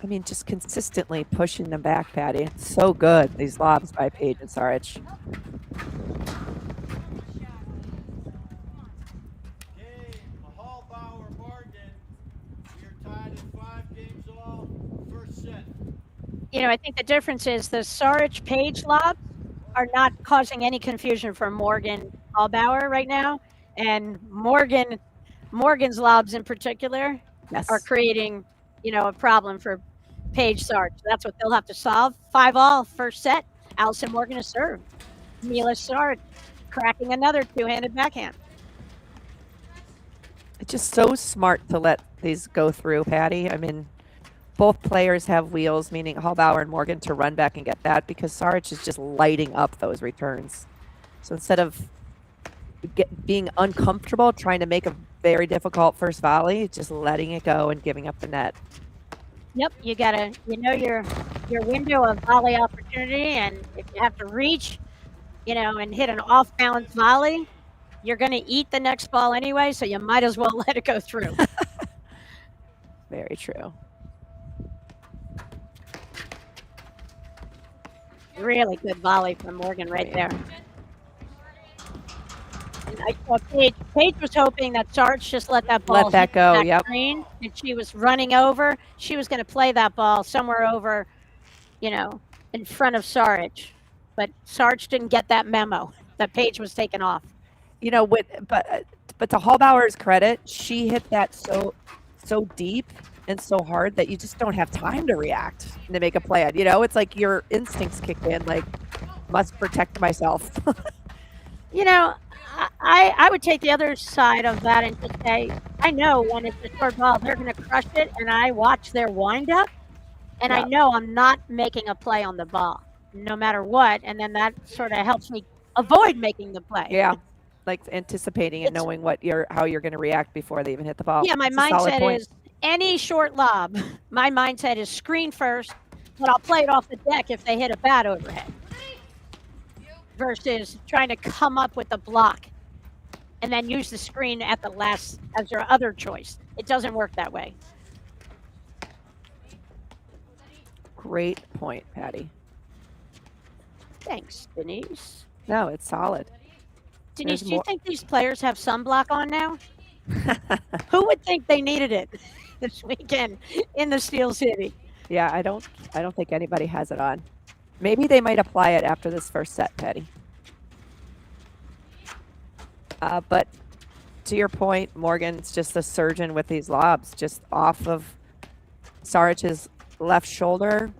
I mean, just consistently pushing them back, Patty. It's so good, these lobs by Paige and Saric. Game, Halbauer, Morgan. We are tied at 5 games all. First set. I think the difference is the Saric Page lobs are not causing any confusion for Morgan Halbauer right now, and Morgan's lobs in particular Yes. are creating a problem for Page Saric. That's what they'll have to solve. 5-all first set. Allison Morgan is served. Mila Saric cracking another two-handed backhand. It's just so smart to let these go through, Patty. I mean, both players have wheels, meaning Halbauer and Morgan, to run back and get that, because Saric is just lighting up those returns. So instead of being uncomfortable trying to make a very difficult first volley, just letting it go and giving up the net. Yep, you gotta your window of volley opportunity, and if you have to reach, and hit an off balance volley, you're gonna eat the next ball anyway, so you might as well let it go through. Very true. Really good volley from Morgan right there. And I saw Paige was hoping that Saric just let that ball Let that hit go, the back yep. screen, and she was running over. She was going to play that ball somewhere over, in front of Saric. But Saric didn't get that memo that Paige was taken off. But to Halbauer's credit, she hit that so deep and so hard that you just don't have time to react and to make a play. It's like your instincts kick in, like, must protect myself. I would take the other side of that and just say, I know when it's a short ball, they're going to crush it, and I watch their windup, and I know I'm not making a play on the ball, no matter what, and then that sort of helps me avoid making the play. Yeah, like anticipating and knowing how you're going to react before they even hit the ball. Yeah, my mindset is any short lob. My mindset is screen first, but I'll play it off the deck if they hit a bad overhead. Versus trying to come up with a block and then use the screen at the last as your other choice. It doesn't work that way. Great point, Patty. Thanks, Denise. No, it's solid. Denise, do you think these players have sunblock on now? Who would think they needed it this weekend in the Steel City? Yeah, I don't think anybody has it on. Maybe they might apply it after this first set, Patty. But to your point, Morgan's just a surgeon with these lobs, just off of Saric's left shoulder.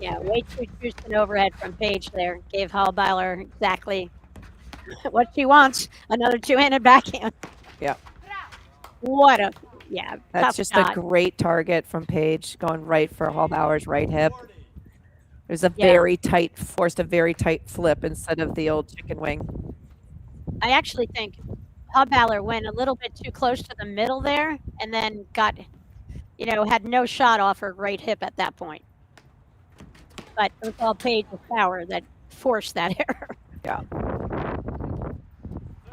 Yeah, way too juiced an overhead from Paige there. Gave Halbauer exactly what she wants. Another two-handed backhand. Yeah. That's just a great target from Paige, going right for Halbauer's right hip. It was forced a very tight flip instead of the old chicken wing. I actually think Halbauer went a little bit too close to the middle there, and then had no shot off her right hip at that point. but it was all Page's power that forced that error. Yeah.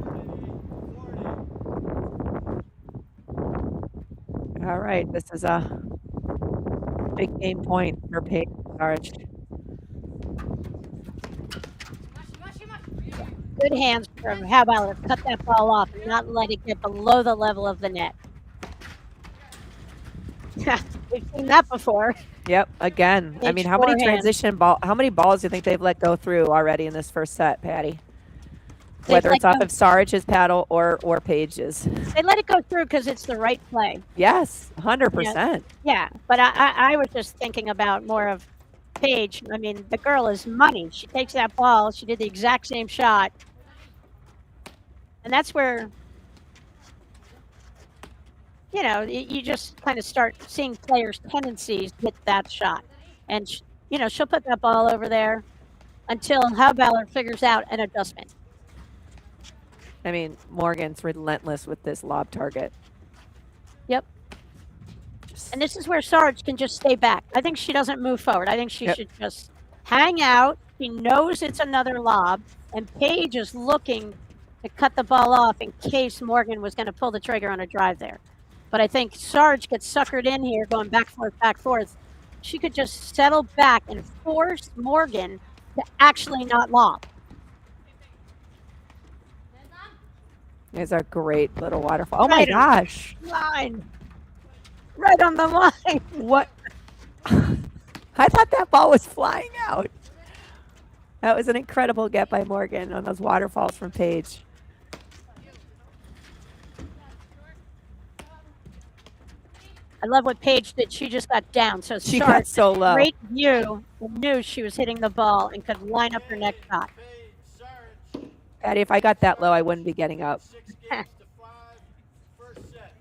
30, 40. All right. This is a big game point for Paige Saric. Good hands from Halbauer to cut that ball off and not let it get below the level of the net. We've seen that before. Yep. Again, I Paige mean, how many forehand. transition ball? How many balls do you think they've let go through already in this first set, Patty? They've Whether it's let off go- of Saric's paddle or Paige's. They let it go through because it's the right play. Yes, 100%. Yeah, but I was just thinking about more of Paige. I mean, the girl is money. She takes that ball. She did the exact same shot. And that's where, you know, you just kind of start seeing players' tendencies with that shot. And, you know, she'll put that ball over there until Halbauer figures out an adjustment. I mean, Morgan's relentless with this lob target. Yep. Just, And this is where Sarge can just stay back. I think she doesn't move forward. I think she Yep. should just hang out. She knows it's another lob, and Paige is looking to cut the ball off in case Morgan was going to pull the trigger on a drive there. But I think Sarge gets suckered in here, going back, forth. She could just settle back and force Morgan to actually not lob. It's a great little waterfall. Oh my Right on. gosh. Line. Right on the line. What? I thought that ball was flying out. That was an incredible get by Morgan on those waterfalls from Paige. I love what Paige did. She just got down. So She Sarge, got so low. great view, and knew she was hitting the ball and could line up her next shot. Paige, Saric. Patty, if I got that low, I wouldn't be getting up. 6 games to 5. First set.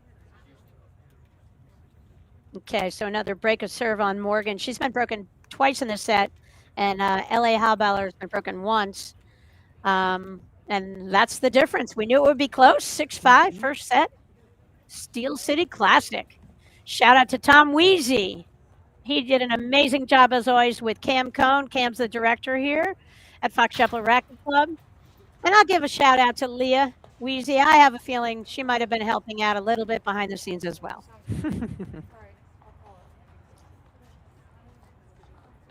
Okay, so another break of serve on Morgan. She's been broken twice in this set, and L.A. Halbauer has been broken once. And that's the difference. We knew it would be close. 6-5, first set. Steel City Classic. Shout out to Tom Weezy. He did an amazing job, as always, with Cam Cohn. Cam's the director here at Fox Chapel Racket Club. And I'll give a shout out to Leah Weezy. I have a feeling she might have been helping out a little bit behind the scenes as well.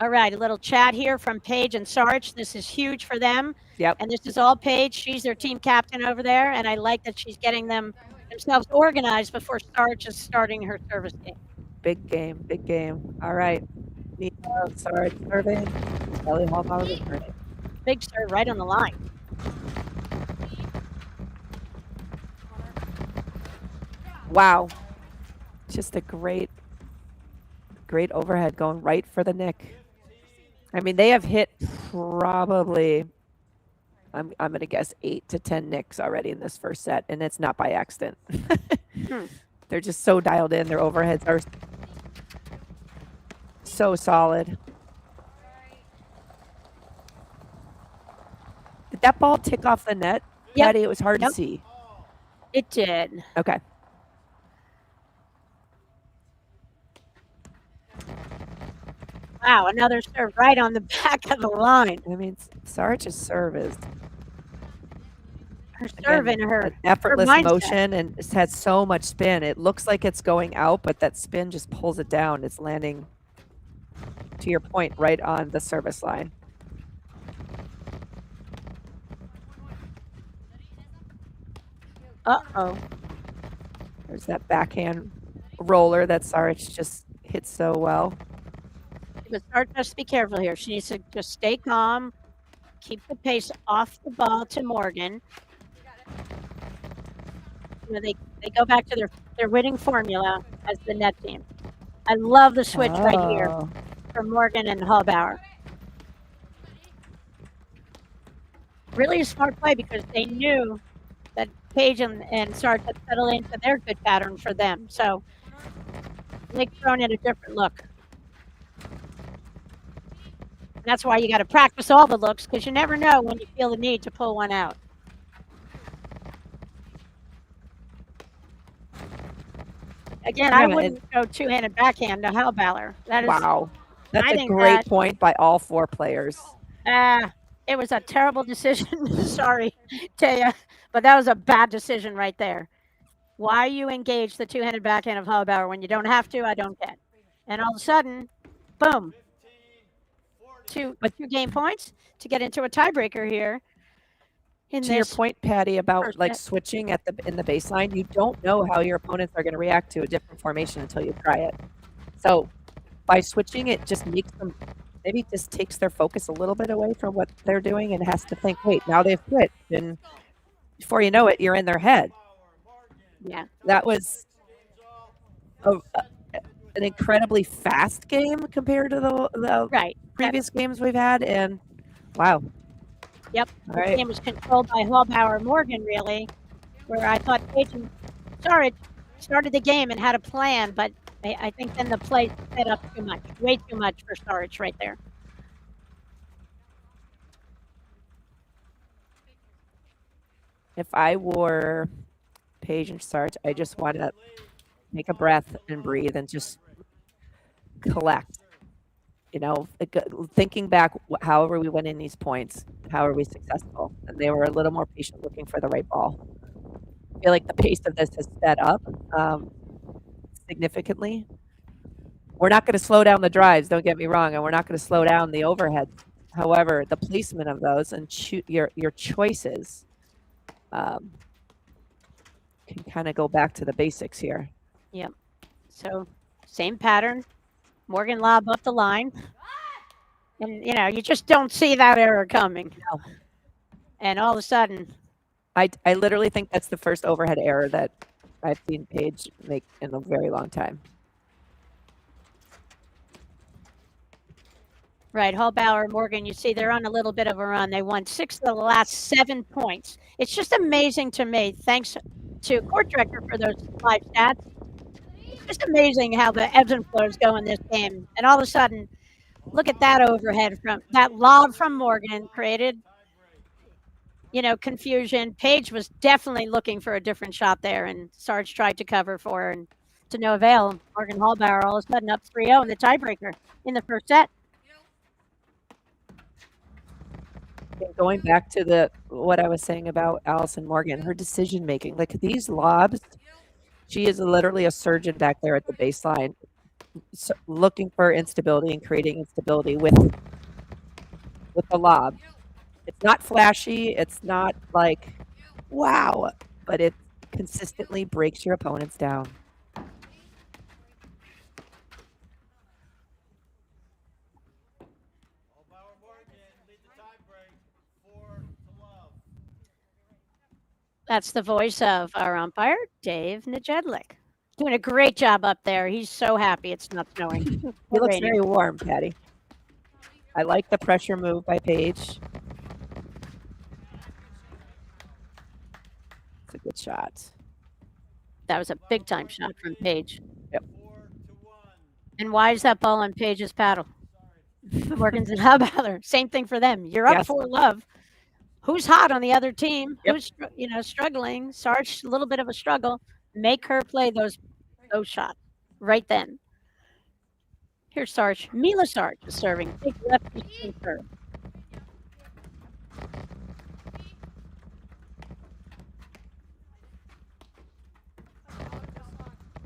All right, a little chat here from Paige and Sarge. This is huge for them. Yep. And this is all Paige. She's their team captain over there. And I like that she's getting themselves organized before Sarge is starting her service game. Big game, big game. All right. Nico, Sarge serving. Ellie Halbauer returning. Big serve right on the line. Wow. Just a great overhead going right for the nick. I mean, they have hit probably, I'm going to guess 8 to 10 nicks already in this first set, and it's not by accident. They're just so dialed in. Their overheads are so solid. Did that ball tick off the net? Yep. Patty, it was hard Yep. to see. It did. Okay. Wow, another serve right on the back of the line. I mean, Sarge's serve is Her serve again, and her an effortless mindset. motion, and it has so much spin. It looks like it's going out, but that spin just pulls it down. It's landing, to your point, right on the service line. Uh-oh. There's that backhand roller that Saric just hits so well. But Sarge has to be careful here. She needs to just stay calm, keep the pace off the ball to Morgan. You know, they go back to their winning formula as the net team. I love the switch right here Oh. from Morgan and Halbauer. Really a smart play because they knew that Paige and Sarge had settled into their good pattern for them. So they've thrown in a different look. That's why you got to practice all the looks because you never know when you feel the need to pull one out. Again, I Yeah, wouldn't go two-handed backhand to Halbauer. That is Wow. That's I a think great point by all 4 players. it was a terrible decision. Sorry, Taya, but that was a bad decision right there. Why you engage the two-handed backhand of Halbauer when you don't have to, I don't get. And all of a sudden, boom, 2 game points to get into a tiebreaker here. In To your this point, Patty, about first like set. switching in the baseline, you don't know how your opponents are going to react to a different formation until you try it. So by switching, it just makes them maybe just takes their focus a little bit away from what they're doing and has to think, wait, now they've switched, and before you know it, you're in their head. Yeah, That was an incredibly fast game compared to the right. previous games we've had, and wow. Yep. All The right. game was controlled by Halbauer Morgan, really, where I thought Pejic started the game and had a plan, but I think then the play set up too much, way too much for Saric right there. If I were Paige and Sarge, I just want to take a breath and breathe and just collect. You know, thinking back, how are we winning these points? How are we successful? And they were a little more patient looking for the right ball. I feel like the pace of this has sped up significantly. We're not going to slow down the drives, don't get me wrong, and we're not going to slow down the overhead. However, the placement of those and your choices can kind of go back to the basics here. Yep. So same pattern. Morgan lob up the line. And, you just don't see that error coming. No. And all of a sudden. I literally think that's the first overhead error that I've seen Paige make in a very long time. Right, Halbauer, Morgan, you see they're on a little bit of a run. They won 6 of the last 7 points. It's just amazing to me, thanks to court director for those live stats. It's just amazing how the ebbs and flows go in this game. And all of a sudden, look at that overhead from that lob from Morgan created, confusion. Paige was definitely looking for a different shot there, and Sarge tried to cover for her, and to no avail. Morgan Halbauer all of a sudden up 3-0 in the tiebreaker in the first set. Going back to what I was saying about Allison Morgan, her decision making, like these lobs, she is literally a surgeon back there at the baseline, looking for instability and creating instability with the lob. It's not flashy. It's not like, wow, but it consistently breaks your opponents down. That's the voice of our umpire, Dave Najedlik. Doing a great job up there. He's so happy it's not snowing. He looks very warm, Patty. I like the pressure move by Paige. It's a good shot. That was a big time shot from Paige. Yep. And why is that ball on Paige's paddle? Morgan's and Halbauer. Same thing for them. You're up 4-love. Who's hot on the other team? Yep. Who's struggling? Sarge, a little bit of a struggle. Make her play those shots right then. Here's Sarge. Mila Sarge is serving. Big lefty serve.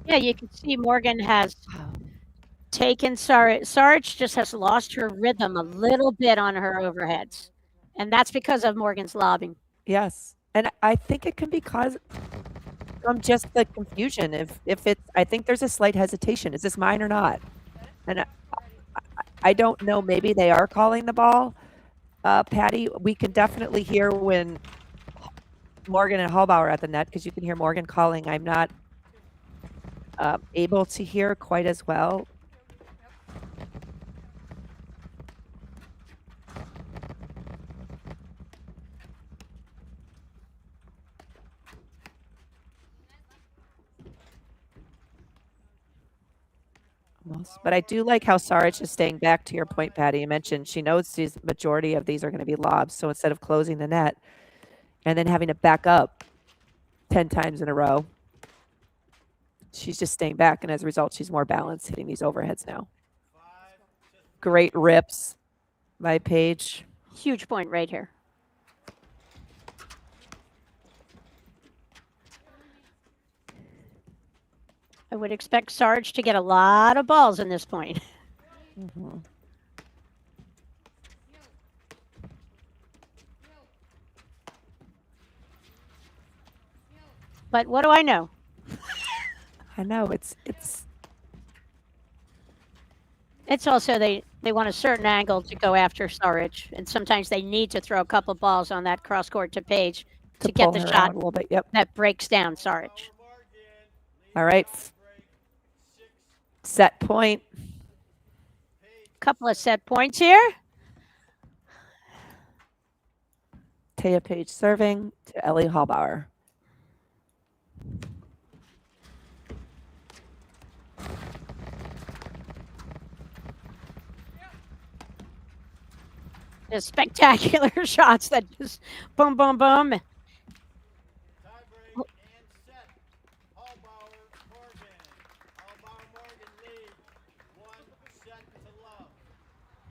Yeah, you can see Morgan has taken Sarge just has lost her rhythm a little bit on her overheads. And that's because of Morgan's lobbing. Yes. And I think it can be caused from just the confusion. If it's, I think there's a slight hesitation. Is this mine or not? And I don't know. Maybe they are calling the ball. Patty, we can definitely hear when Morgan and Halbauer are at the net, because you can hear Morgan calling. I'm not able to hear quite as well. But I do like how Saric is staying back. To your point, Patty, you mentioned she knows the majority of these are going to be lobs. So instead of closing the net and then having to back up 10 times in a row, she's just staying back. And as a result, she's more balanced hitting these overheads now. Great rips by Paige. Huge point right here. I would expect Sarge to get a lot of balls in this point. Mhm. But what do I know? I know it's It's also they want a certain angle to go after Saric, and sometimes they need to throw a couple balls on that cross court to Paige to to get pull the her shot out a little bit. Yep. that breaks down Saric. All right. Set point. Couple of set points here. Taya Paige serving to Ellie Halbauer. The spectacular shots that just boom, boom, boom. Tiebreak and set. Halbauer, Morgan. Halbauer, Morgan lead. 1 set to love.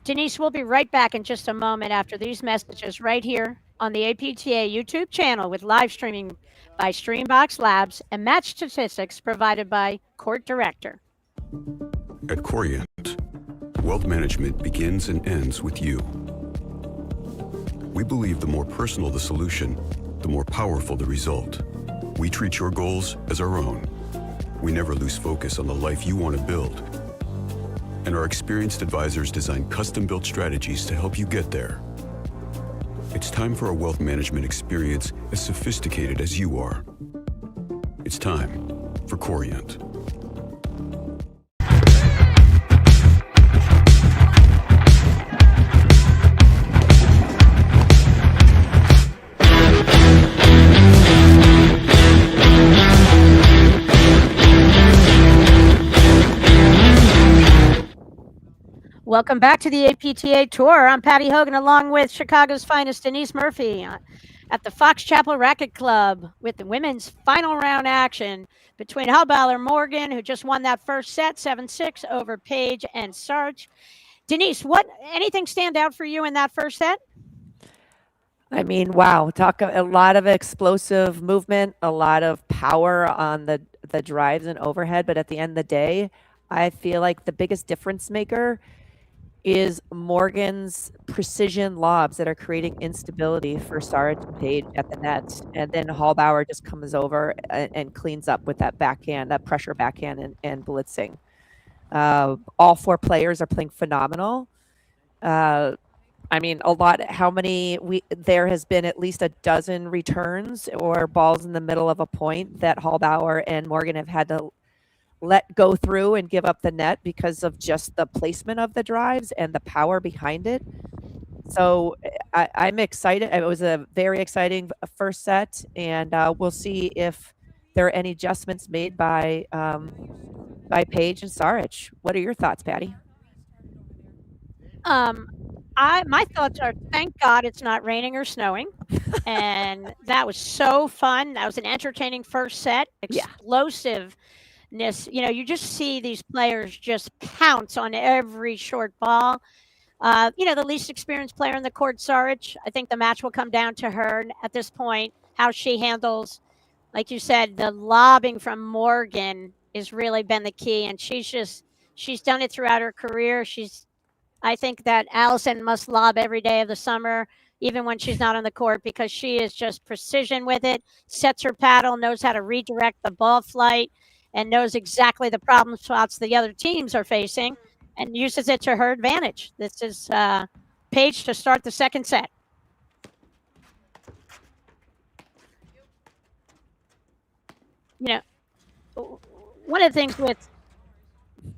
Denise, we'll be right back in just a moment after these messages right here on the APTA YouTube channel with live streaming by Streambox Labs and match statistics provided by Court Director. At Corient, wealth management begins and ends with you. We believe the more personal the solution, the more powerful the result. We treat your goals as our own. We never lose focus on the life you want to build. And our experienced advisors design custom-built strategies to help you get there. It's time for a wealth management experience as sophisticated as you are. It's time for Corient. Welcome back to the APTA Tour. I'm Patty Hogan along with Chicago's finest Denise Murphy at the Fox Chapel Racket Club with the women's final round action between Halbauer Morgan, who just won that first set 7-6 over Paige and Sarge. Denise, anything stand out for you in that first set? I mean, wow, talk a lot of explosive movement, a lot of power on the drives and overhead, but at the end of the day, I feel like the biggest difference maker is Morgan's precision lobs that are creating instability for Saric and Paige at the net. And then Halbauer just comes over and cleans up with that backhand, that pressure backhand and blitzing. All four players are playing phenomenal. I mean, there has been at least a dozen returns or balls in the middle of a point that Halbauer and Morgan have had to let go through and give up the net because of just the placement of the drives and the power behind it. So I'm excited. It was a very exciting first set, and we'll see if there are any adjustments made by Paige and Saric. What are your thoughts, Patty? My thoughts are, thank God it's not raining or snowing. And that was so fun. That was an entertaining first set. Explosiveness. You know, you just see these players just pounce on every short ball. The least experienced player in the court, Saric. I think the match will come down to her at this point, how she handles, like you said, the lobbing from Morgan has really been the key. And she's done it throughout her career. I think that Allison must lob every day of the summer, even when she's not on the court, because she is just precision with it, sets her paddle, knows how to redirect the ball flight, and knows exactly the problem spots the other teams are facing and uses it to her advantage. This is Paige to start the second set. You know, one of the things with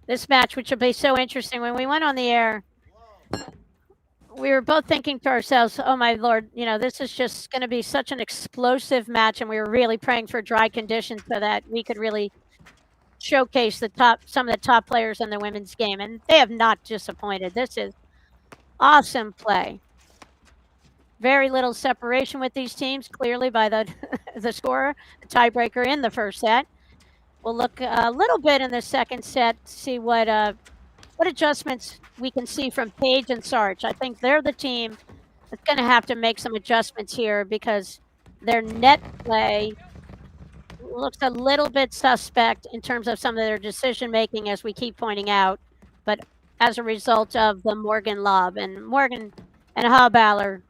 this match, which will be so interesting, when we went on the air, we were both thinking to ourselves, oh my Lord, this is just going to be such an explosive match. And we were really praying for dry conditions so that we could really showcase some of the top players in the women's game. And they have not disappointed. This is awesome play. Very little separation with these teams, clearly by the scorer, the tiebreaker in the first set. We'll look a little bit in the second set to see what what adjustments we can see from Page and Sarge. I think they're the team that's going to have to make some adjustments here because their net play looks a little bit suspect in terms of some of their decision making, as we keep pointing out. But as a result of the Morgan lob, and Morgan and Halbauer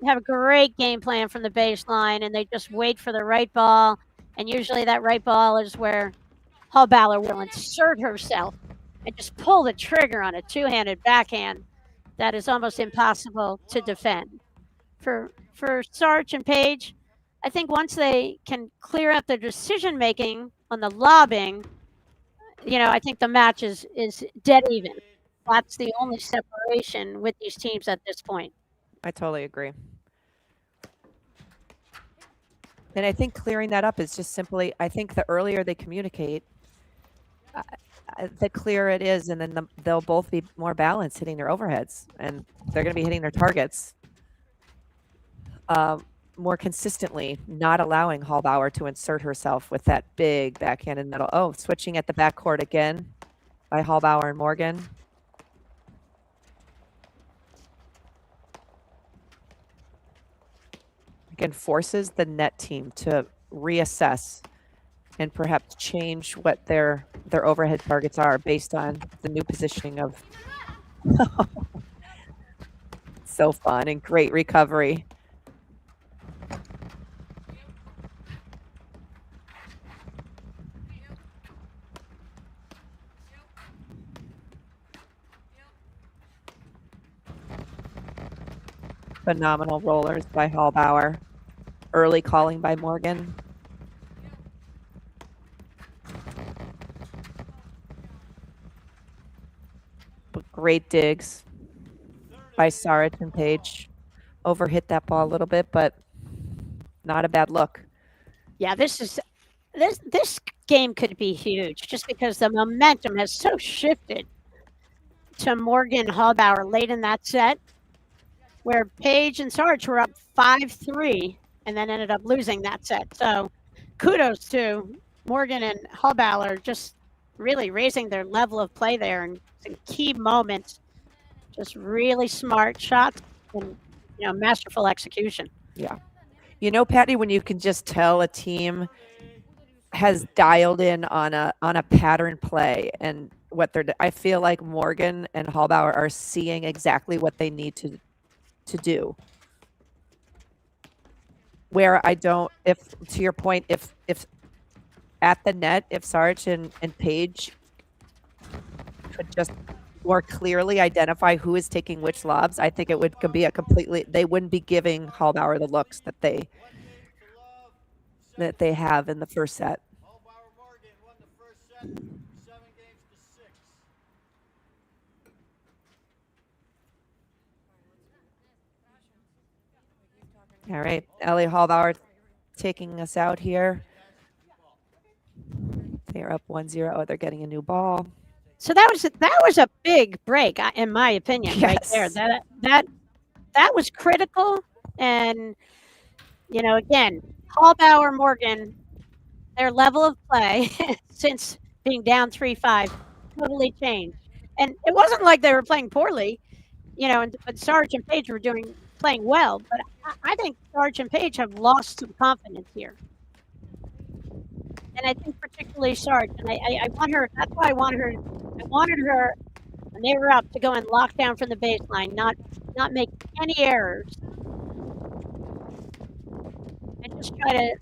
have a great game plan from the baseline, and they just wait for the right ball. And usually that right ball is where Halbauer will insert herself and just pull the trigger on a two-handed backhand that is almost impossible to defend. For Sarge and Page, I think once they can clear up their decision making on the lobbing, I think the match is dead even. That's the only separation with these teams at this point. I totally agree. And I think clearing that up is just simply, I think the earlier they communicate, the clearer it is, and then they'll both be more balanced hitting their overheads, and they're going to be hitting their targets more consistently, not allowing Halbauer to insert herself with that big backhanded middle. Oh, switching at the backcourt again by Halbauer and Morgan. Again, forces the net team to reassess and perhaps change what their overhead targets are based on the new positioning of so fun and great recovery. Phenomenal rollers by Halbauer. Early calling by Morgan. But great digs by Saric and Page. Overhit that ball a little bit, but not a bad look. Yeah, this game could be huge just because the momentum has so shifted to Morgan Halbauer late in that set, where Page and Sarge were up 5-3 and then ended up losing that set. So kudos to Morgan and Halbauer just really raising their level of play there and some key moments. Just really smart shots and masterful execution. Yeah. Patty, when you can just tell a team has dialed in on a pattern play and what I feel like Morgan and Halbauer are seeing exactly what they need to do. Where I don't, if to your point, if at the net, if Sarge and Page could just more clearly identify who is taking which lobs, I think it would be they wouldn't be giving Halbauer the looks that they have in the first set. Halbauer Morgan won the first set, 7 games to 6. All right, Ellie Halbauer taking us out here. They're up 1-0. Oh, they're getting a new ball. So that was a big break, in my opinion, yes. right there. That was critical, and again, Halbauer Morgan, their level of play since being down 3-5 totally changed, and it wasn't like they were playing poorly, but Sarge and Page were playing well, but I think Sarge and Page have lost some confidence here. And I think particularly Sarge, and I want her, that's why I wanted her when they were up to go and lock down from the baseline, not make any errors. And just try to,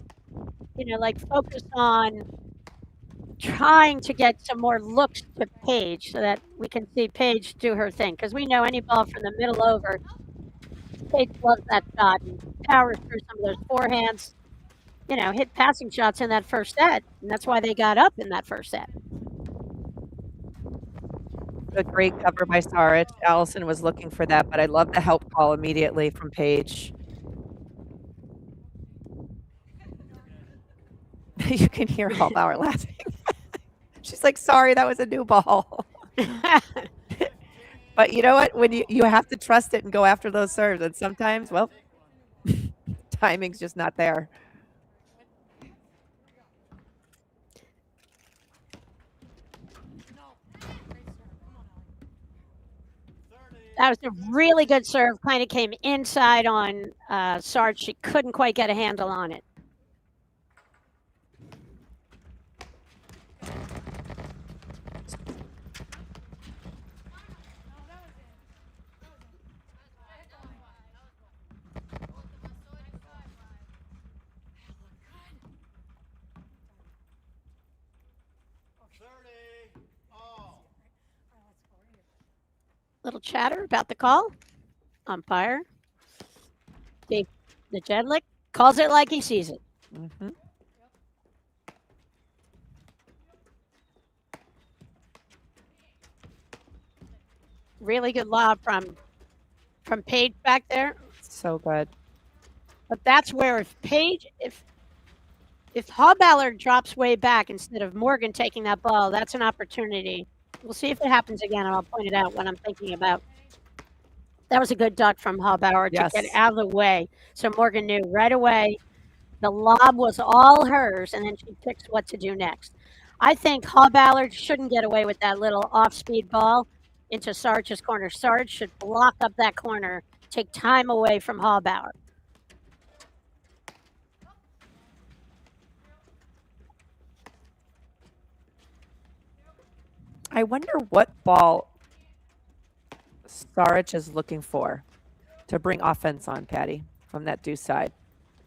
focus on trying to get some more looks to Page so that we can see Page do her thing. Because we know any ball from the middle over, Page loves that shot and powers through some of those forehands, hit passing shots in that first set. And that's why they got up in that first set. A great cover by Saric. Allison was looking for that, but I love the help call immediately from Page. You can hear Halbauer laughing. She's like, sorry, that was a new ball. But you know what? When you have to trust it and go after those serves, and sometimes, well, timing's just not there. That was a really good serve. Kind of came inside on Sarge. She couldn't quite get a handle on it. Little chatter about the call. Umpire. The Jedlik calls it like he sees it. Mm-hmm. Really good lob from Paige back there. So good. But that's where if Halbauer drops way back instead of Morgan taking that ball, that's an opportunity. We'll see if it happens again, and I'll point it out when I'm thinking about. That was a good duck from Halbauer to get out of the way. So Morgan knew right away the lob was all hers, and then she picks what to do next. I think Halbauer shouldn't get away with that little off-speed ball into Sarge's corner. Sarge should block up that corner, take time away from Halbauer. I wonder what ball Saric is looking for to bring offense on, Patty, from that deuce side.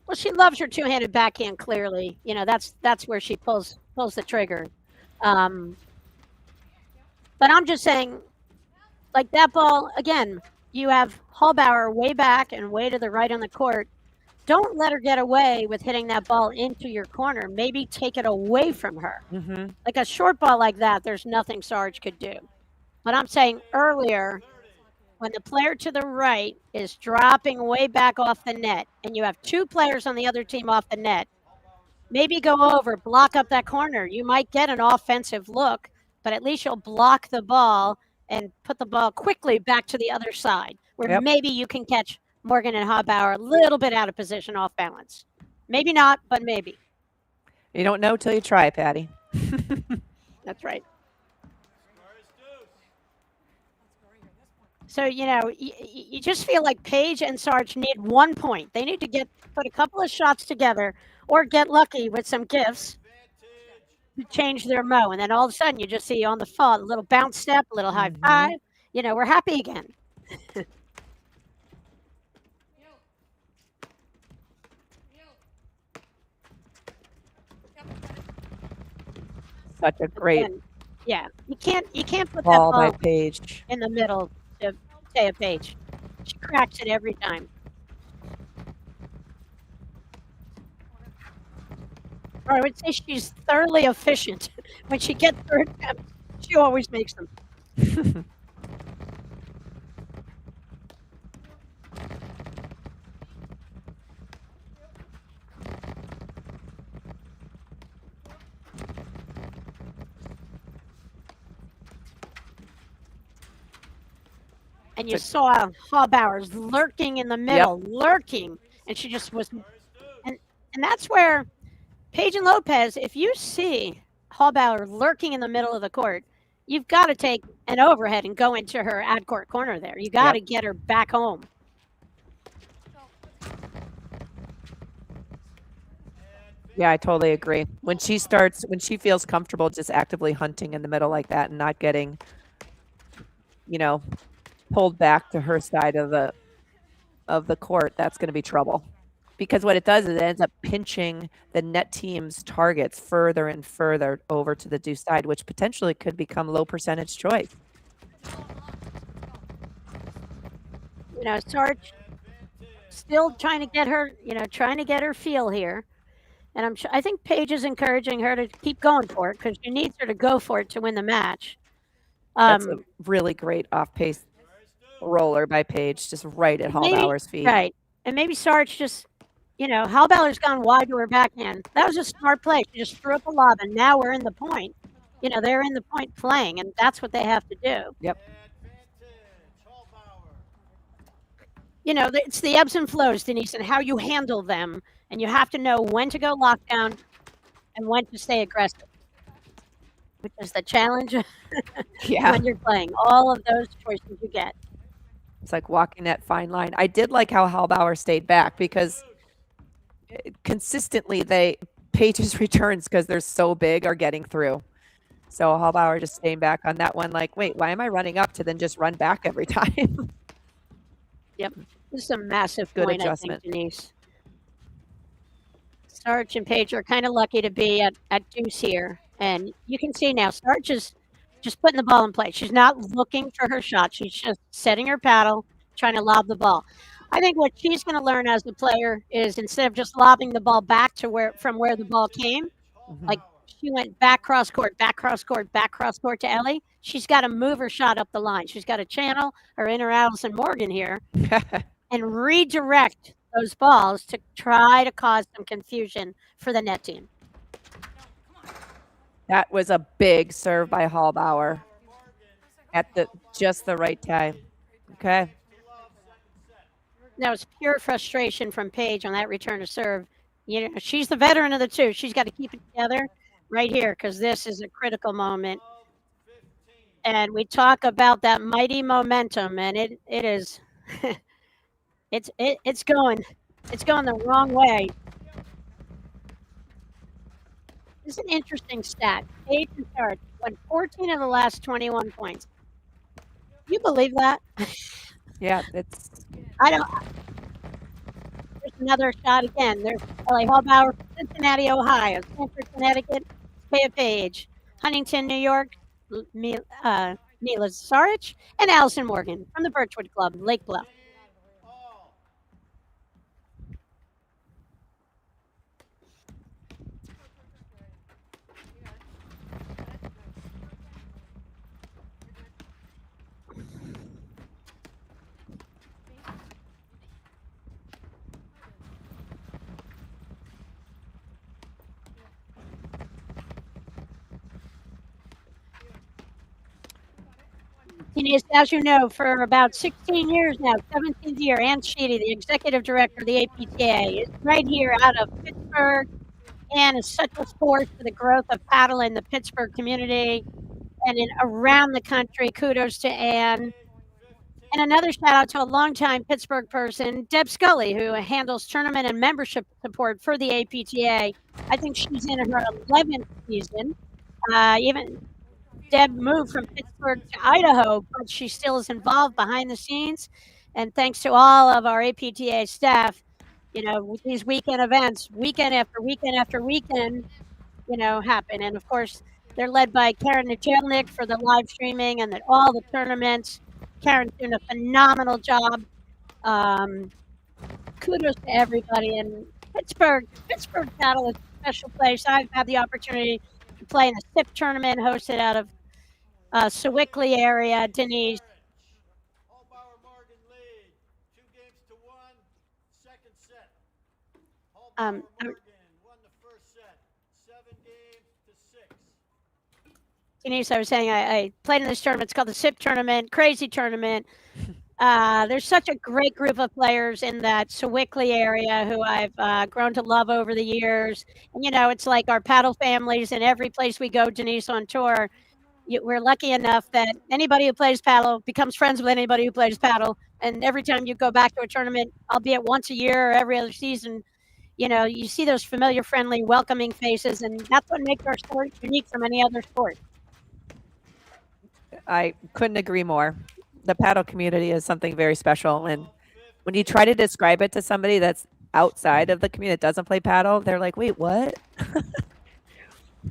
Well, she loves her two-handed backhand. Clearly, that's where she pulls the trigger. But I'm just saying, like that ball again. You have Halbauer way back and way to the right on the court. Don't let her get away with hitting that ball into your corner. Maybe take it away from her. Mm-hmm. Like a short ball like that, there's nothing Sarge could do. But I'm saying earlier, when the player to the right is dropping way back off the net and you have two players on the other team off the net, maybe go over, block up that corner. You might get an offensive look, but at least you'll block the ball and put the ball quickly back to the other side where maybe you can catch Morgan and Halbauer a little bit out of position off balance. Maybe not, but maybe. You don't know till you try, Patty. That's right. So, you just feel like Paige and Sarge need 1 point. They need to put a couple of shots together or get lucky with some gifts to change their mo. And then all of a sudden you just see on the fall, a little bounce step, a little high five. We're happy again. Such a great you can't put ball that ball by Paige in the middle to Taya Paige. She cracks it every time. Or I would say she's thoroughly efficient. When she gets her attempts, she always makes them. And you saw Halbauer's lurking in the middle, lurking, and she just was. And that's where Paige and Lopez, if you see Halbauer lurking in the middle of the court, you've got to take an overhead and go into her ad court corner there. You got to get her back home. Yeah, I totally agree. When she feels comfortable just actively hunting in the middle like that and not getting, pulled back to her side of the court, that's going to be trouble. Because what it does is it ends up pinching the net team's targets further and further over to the deuce side, which potentially could become low percentage choice. Sarge still trying to get her feel here. And I think Paige is encouraging her to keep going for it because she needs her to go for it to win the match. That's a really great off-pace roller by Paige, just right at Halbauer's feet. Right. And maybe Sarge just, Halbauer's gone wide to her backhand. That was a smart play. She just threw up a lob, and now we're in the point. They're in the point playing, and that's what they have to do. Yep. It's the ebbs and flows, Denise, and how you handle them. And you have to know when to go lockdown and when to stay aggressive, which is the challenge when you're playing. All of those choices you get. It's like walking that fine line. I did like how Halbauer stayed back because consistently Page's returns, because they're so big, are getting through. So Halbauer just staying back on that one, like, wait, why am I running up to then just run back every time? Yep. This is a massive Good point, adjustment. I think, Denise. Saric and Page are kind of lucky to be at deuce here. And you can see now Saric is just putting the ball in play. She's not looking for her shot. She's just setting her paddle, trying to lob the ball. I think what she's going to learn as a player is instead of just lobbing the ball back to where the ball came, like she went back cross court, back cross court, back cross court to Ellie. She's got to move her shot up the line. She's got to channel her inner Allison Morgan here and redirect those balls to try to cause some confusion for the net team. That was a big serve by Halbauer at just the right time. Okay. That was pure frustration from Paige on that return to serve. You know, she's the veteran of the two. She's got to keep it together right here because this is a critical moment. And we talk about that mighty momentum, and it is it's going the wrong way. This is an interesting stat. Paige and Saric won 14 of the last 21 points. You believe that? Yeah, it's. I don't. There's another shot again. There's Ellie Halbauer from Cincinnati, Ohio. Stamford, Connecticut, Paya Page. Huntington, New York, Mila Saric, and Allison Morgan from the Birchwood Club, Lake Bluff. As you know, for about 16 years now, 17th year, Ann Sheedy, the executive director of the APTA, is right here out of Pittsburgh. Ann is such a force for the growth of paddle in the Pittsburgh community and around the country. Kudos to Ann. And another shout out to a longtime Pittsburgh person, Deb Scully, who handles tournament and membership support for the APTA. I think she's in her 11th season. Even Deb moved from Pittsburgh to Idaho, but she still is involved behind the scenes. And thanks to all of our APTA staff, you know, with these weekend events, weekend after weekend after weekend, you know, happen. And of course, they're led by Karen Nijelnik for the live streaming and all the tournaments. Karen's doing a phenomenal job. Kudos to everybody. And Pittsburgh Paddle is a special place. I've had the opportunity to play in the SIP tournament hosted out of Sewickley area, Denise. Halbauer Morgan lead, 2-1, second set. Um, Morgan won the first set, 7-6. Denise, I was saying I played in this tournament. It's called the SIP tournament, crazy tournament. There's such a great group of players in that Sewickley area who I've grown to love over the years. And, you know, it's like our paddle families in every place we go, Denise, on tour. We're lucky enough that anybody who plays paddle becomes friends with anybody who plays paddle. And every time you go back to a tournament, albeit once a year or every other season, you know, you see those familiar, friendly, welcoming faces. And that's what makes our sport unique from any other sport. I couldn't agree more. The paddle community is something very special. And when you try to describe it to somebody that's outside of the community that doesn't play paddle, they're like, wait, what?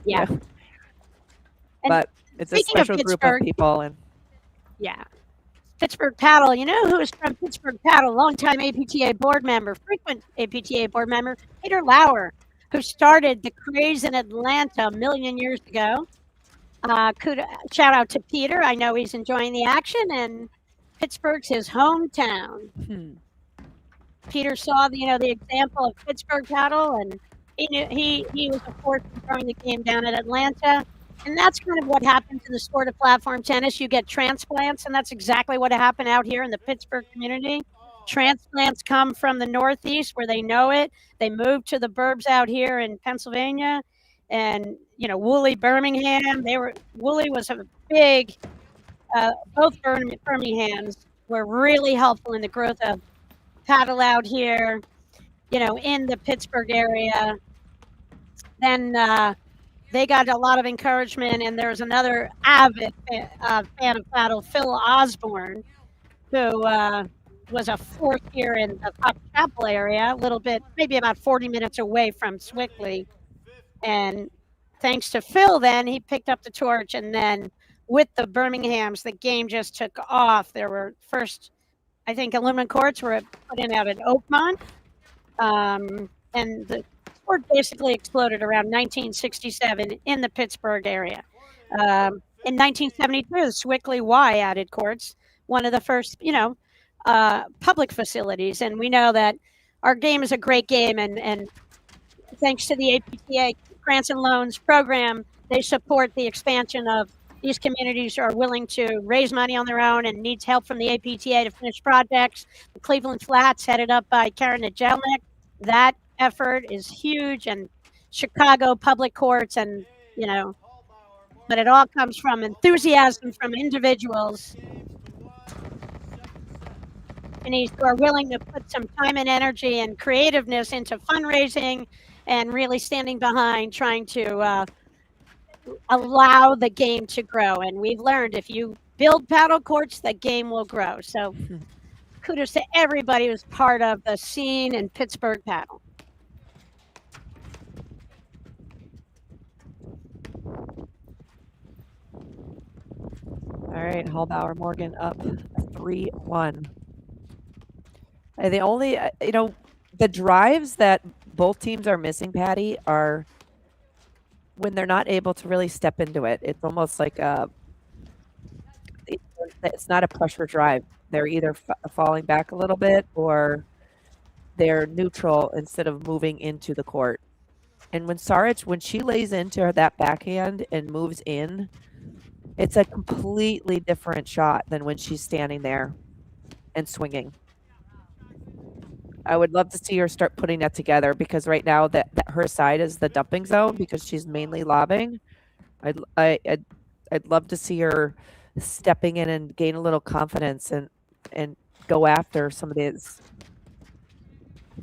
Yeah. But it's a special group of people. And yeah. Pittsburgh Paddle. You know who is from Pittsburgh Paddle? Longtime APTA board member, frequent APTA board member, Peter Lauer, who started the craze in Atlanta a million years ago. Shout out to Peter. I know he's enjoying the action, and Pittsburgh's his hometown. Peter saw the example of Pittsburgh Paddle, and he was a force in throwing the game down at Atlanta. And that's kind of what happens in the sport of platform tennis. You get transplants, and that's exactly what happened out here in the Pittsburgh community. Transplants come from the Northeast where they know it. They move to the burbs out here in Pennsylvania. And, you know, Woolley, Birmingham, Woolley was a big, both Birminghams were really helpful in the growth of paddle out here, in the Pittsburgh area. Then they got a lot of encouragement, and there's another avid fan of paddle, Phil Osborne, who was a fourth year in the Fox Chapel area, a little bit, maybe about 40 minutes away from Swickley. And thanks to Phil, then he picked up the torch, and then with the Birminghams, the game just took off. There were first, I think, aluminum courts were put in out at Oakmont, and the sport basically exploded around 1967 in the Pittsburgh area. In 1972, Swickley Y added courts, one of the first, public facilities. And we know that our game is a great game, and thanks to the APTA grants and loans program, they support the expansion of these communities who are willing to raise money on their own and needs help from the APTA to finish projects. The Cleveland Flats, headed up by Karen Najelnik, that effort is huge, and Chicago public courts, and but it all comes from enthusiasm from individuals who are willing to put some time and energy and creativeness into fundraising and really standing behind trying to allow the game to grow. And we've learned if you build paddle courts, the game will grow. So kudos to everybody who's part of the scene in Pittsburgh paddle. All right, Halbauer Morgan up 3-1. The only, the drives that both teams are missing, Patty, are when they're not able to really step into it. It's almost like it's not a pressure drive. They're either falling back a little bit or they're neutral instead of moving into the court. And when Saric, when she lays into that backhand and moves in, it's a completely different shot than when she's standing there and swinging. I would love to see her start putting that together, because right now that her side is the dumping zone because she's mainly lobbing. I'd love to see her stepping in and gain a little confidence and go after some of the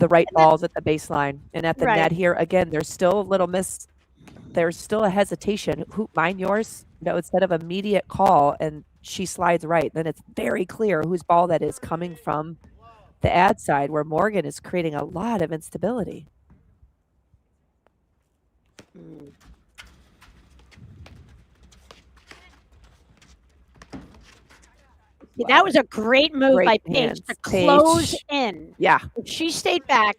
right balls at the baseline and at the net here. Again, there's still a little there's still a hesitation. Mine, yours? Instead of immediate call and she slides right, then it's very clear whose ball that is coming from the ad side, where Morgan is creating a lot of instability. That was a great move by Paige to close in. Yeah. If she stayed back,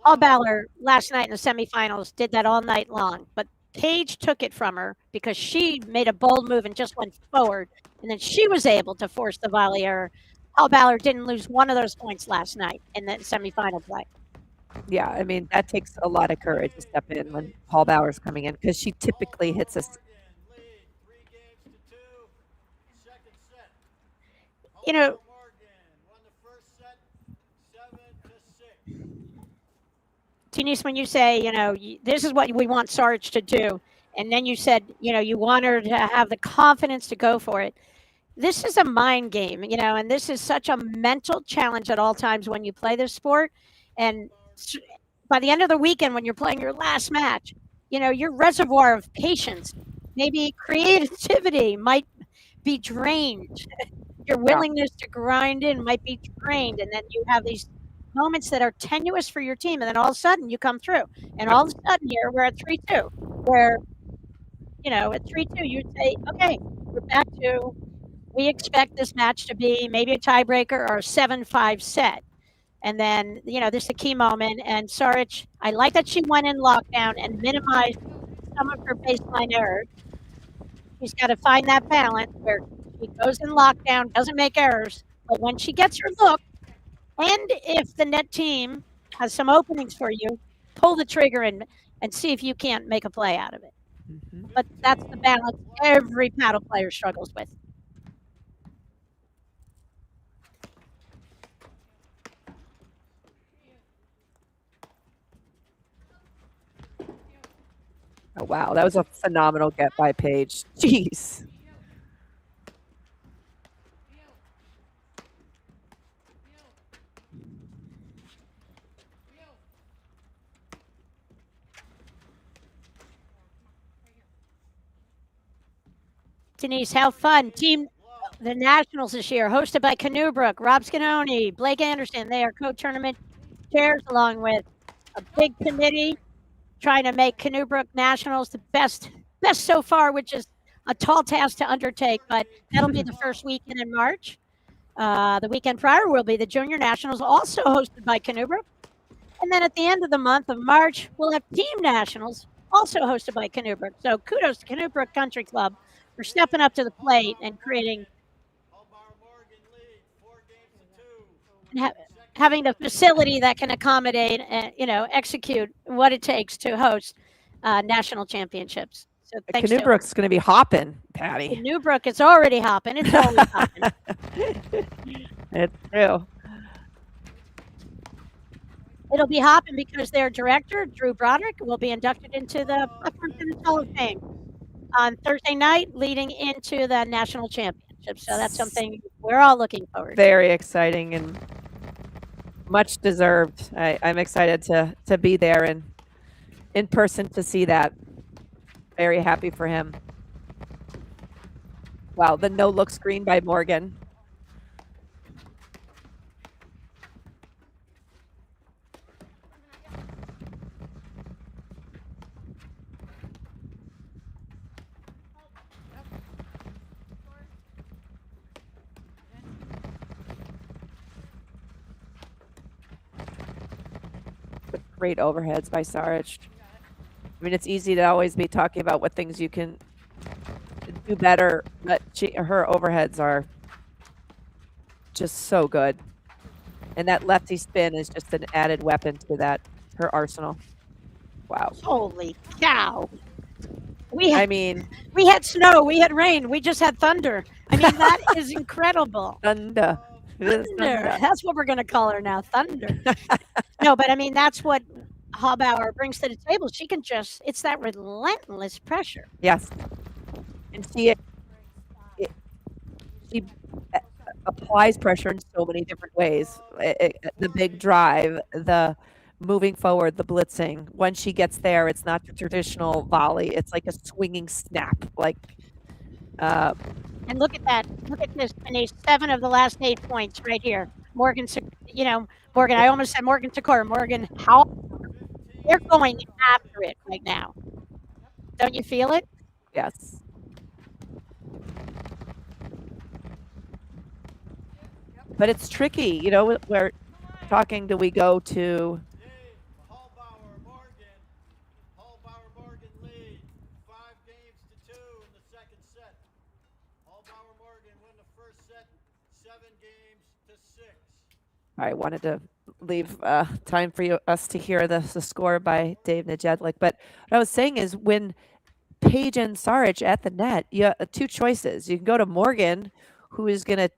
Halbauer last night in the semifinals did that all night long. But Paige took it from her because she made a bold move and just went forward. And then she was able to force the volley error. Halbauer didn't lose one of those points last night in the semifinal play. Yeah, I mean, that takes a lot of courage to step in when Halbauer's coming in, because she typically hits us. Denise, when you say, this is what we want Saric to do, and then you said, you want her to have the confidence to go for it. This is a mind game, and this is such a mental challenge at all times when you play this sport. And by the end of the weekend, when you're playing your last match, your reservoir of patience, maybe creativity might be drained. Your willingness to grind in might be drained. And then you have these moments that are tenuous for your team. And then all of a sudden you come through. And all of a sudden here, we're at 3-2, where, at 3-2, you say, okay, we're back to, we expect this match to be maybe a tiebreaker or a 7-5 set. And then, this is a key moment. And Saric, I like that she went in lockdown and minimized some of her baseline errors. She's got to find that balance where she goes in lockdown, doesn't make errors. But when she gets her look, and if the net team has some openings for you, pull the trigger and see if you can't make a play out of it. Mm-hmm. But that's the balance every paddle player struggles with. Oh, wow. That was a phenomenal get by Paige. Jeez. Denise, how fun. The Nationals this year, hosted by Canoe Brook, Rob Scanoni, Blake Anderson. They are co-tournament chairs along with a big committee trying to make Canoe Brook Nationals the best so far, which is a tall task to undertake, but that'll be the first weekend in March. The weekend prior will be the Junior Nationals, also hosted by Canoe Brook. And then at the end of the month of March, we'll have Team Nationals, also hosted by Canoe Brook. So kudos to Canoe Brook Country Club for stepping up to the plate and creating Halbauer Morgan lead 4 games to 2. and having the facility that can accommodate and execute what it takes to host national championships. So thanks Canoe to Brook's going to be hopping, Patty. Canoe Brook. It's already hopping. It's always hopping. It's true. It'll be hopping because their director, Drew Broderick, will be inducted into the Platform Tennis Hall of Fame on Thursday night, leading into the national championship. So that's something we're all looking forward to. Very exciting and much deserved. I'm excited to be there and in person to see that. Very happy for him. Wow, the no-look screen by Morgan. Great overheads by Saric. I mean, it's easy to always be talking about what things you can do better, but her overheads are just so good. And that lefty spin is just an added weapon to her arsenal. Wow. Holy cow. We had snow, we had rain, we just had thunder. I mean, that is incredible. Thunder. Thunder. That's what we're going to call her now, Thunder. No, but I mean, that's what Halbauer brings to the table. She can it's that relentless pressure. Yes. And she applies pressure in so many different ways. The big drive, the moving forward, the blitzing. When she gets there, it's not the traditional volley. It's like a swinging snap. And look at that. Look at this, Denise. 7 of the last 8 points right here. Morgan, I almost said Morgan Takor. Morgan, how they're going after it right now. Don't you feel it? Yes. But it's tricky, we're talking, do we go to Halbauer Morgan lead 5 games to 2 in the second set. Halbauer Morgan win the first set 7 games to 6. I wanted to leave time for us to hear the score by Dave Najedlik. But what I was saying is when Page and Saric at the net, you have 2 choices. You can go to Morgan, who is going to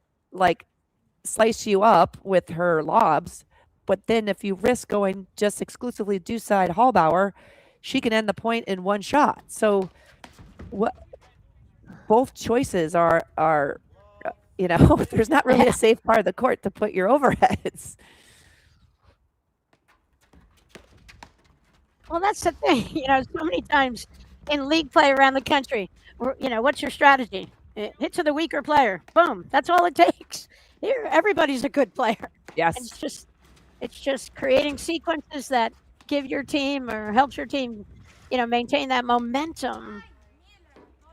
slice you up with her lobs. But then if you risk going just exclusively due side Halbauer, she can end the point in 1 shot. So both choices are there's not really a safe part of the court to put your overheads. Well, that's the thing. So many times in league play around the country, what's your strategy? Hit to the weaker player. Boom. That's all it takes. Here, everybody's a good player. Yes. And it's just creating sequences that give your team or helps your team, maintain that momentum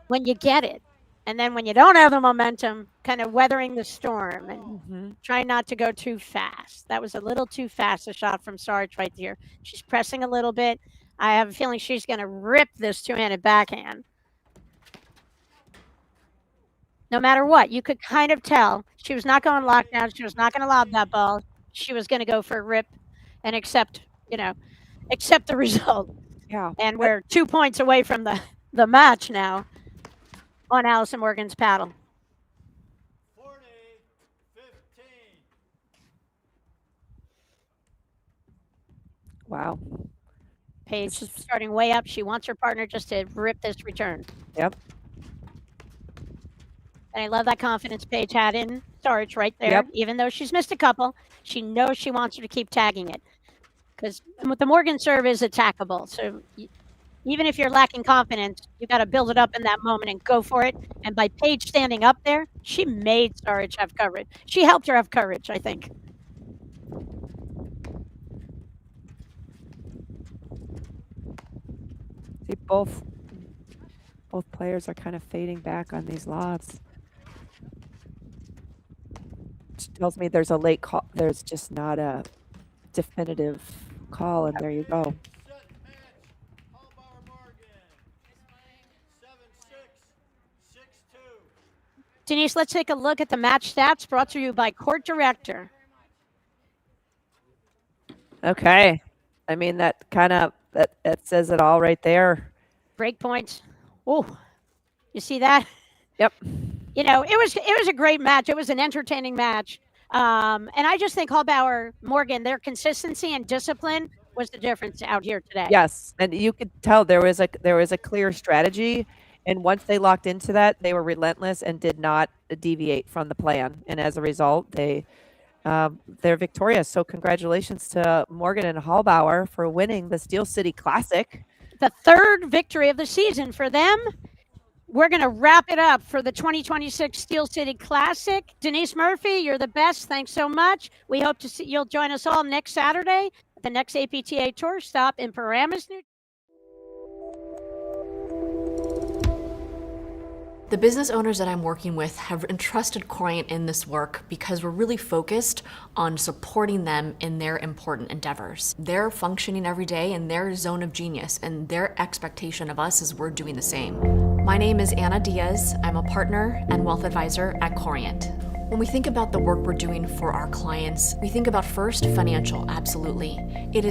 when you get it. And then when you don't have the momentum, kind of weathering the storm and trying not to go too fast. That was a little too fast, a shot from Sarge right there. She's pressing a little bit. I have a feeling she's going to rip this 2-handed backhand. No matter what, you could kind of tell she was not going lockdown. She was not going to lob that ball. She was going to go for a rip and accept the result. Yeah. And we're 2 points away from the match now on Allison Morgan's paddle. 40-15. Wow. Page starting way up. She wants her partner just to rip this return. Yep. And I love that confidence Paige had in Sarge right there. Yep. Even though she's missed a couple, she knows she wants her to keep tagging it. Because the Morgan serve is attackable. So Even if you're lacking confidence, you got to build it up in that moment and go for it. And by Paige standing up there, she made Saric have courage. She helped her have courage, I think. See, both players are kind of fading back on these lobs. Which tells me there's a late call. There's just not a definitive call, and there you go. Set match. Halbauer Morgan. 7-6, 6-2. Denise, let's take a look at the match stats brought to you by Court Director. Okay. I mean, that kind of that says it all right there. Break points. Oh, you see that? Yep. You know, it was a great match. It was an entertaining match. And I just think Halbauer Morgan, their consistency and discipline was the difference out here today. Yes, and you could tell there was a clear strategy, and once they locked into that, they were relentless and did not deviate from the plan. And as a result, they're victorious. So congratulations to Morgan and Halbauer for winning the Steel City Classic. The third victory of the season for them. We're going to wrap it up for the 2026 Steel City Classic. Denise Murphy, you're the best. Thanks so much. We hope to see you'll join us all next Saturday at the next APTA Tour stop in Paramus, New The business owners that I'm working with have entrusted Corient in this work because we're really focused on supporting them in their important endeavors. They're functioning every day in their zone of genius, and their expectation of us is we're doing the same. My name is Anna Diaz. I'm a partner and wealth advisor at Corient. When we think about the work we're doing for our clients, we think about first financial, absolutely. It is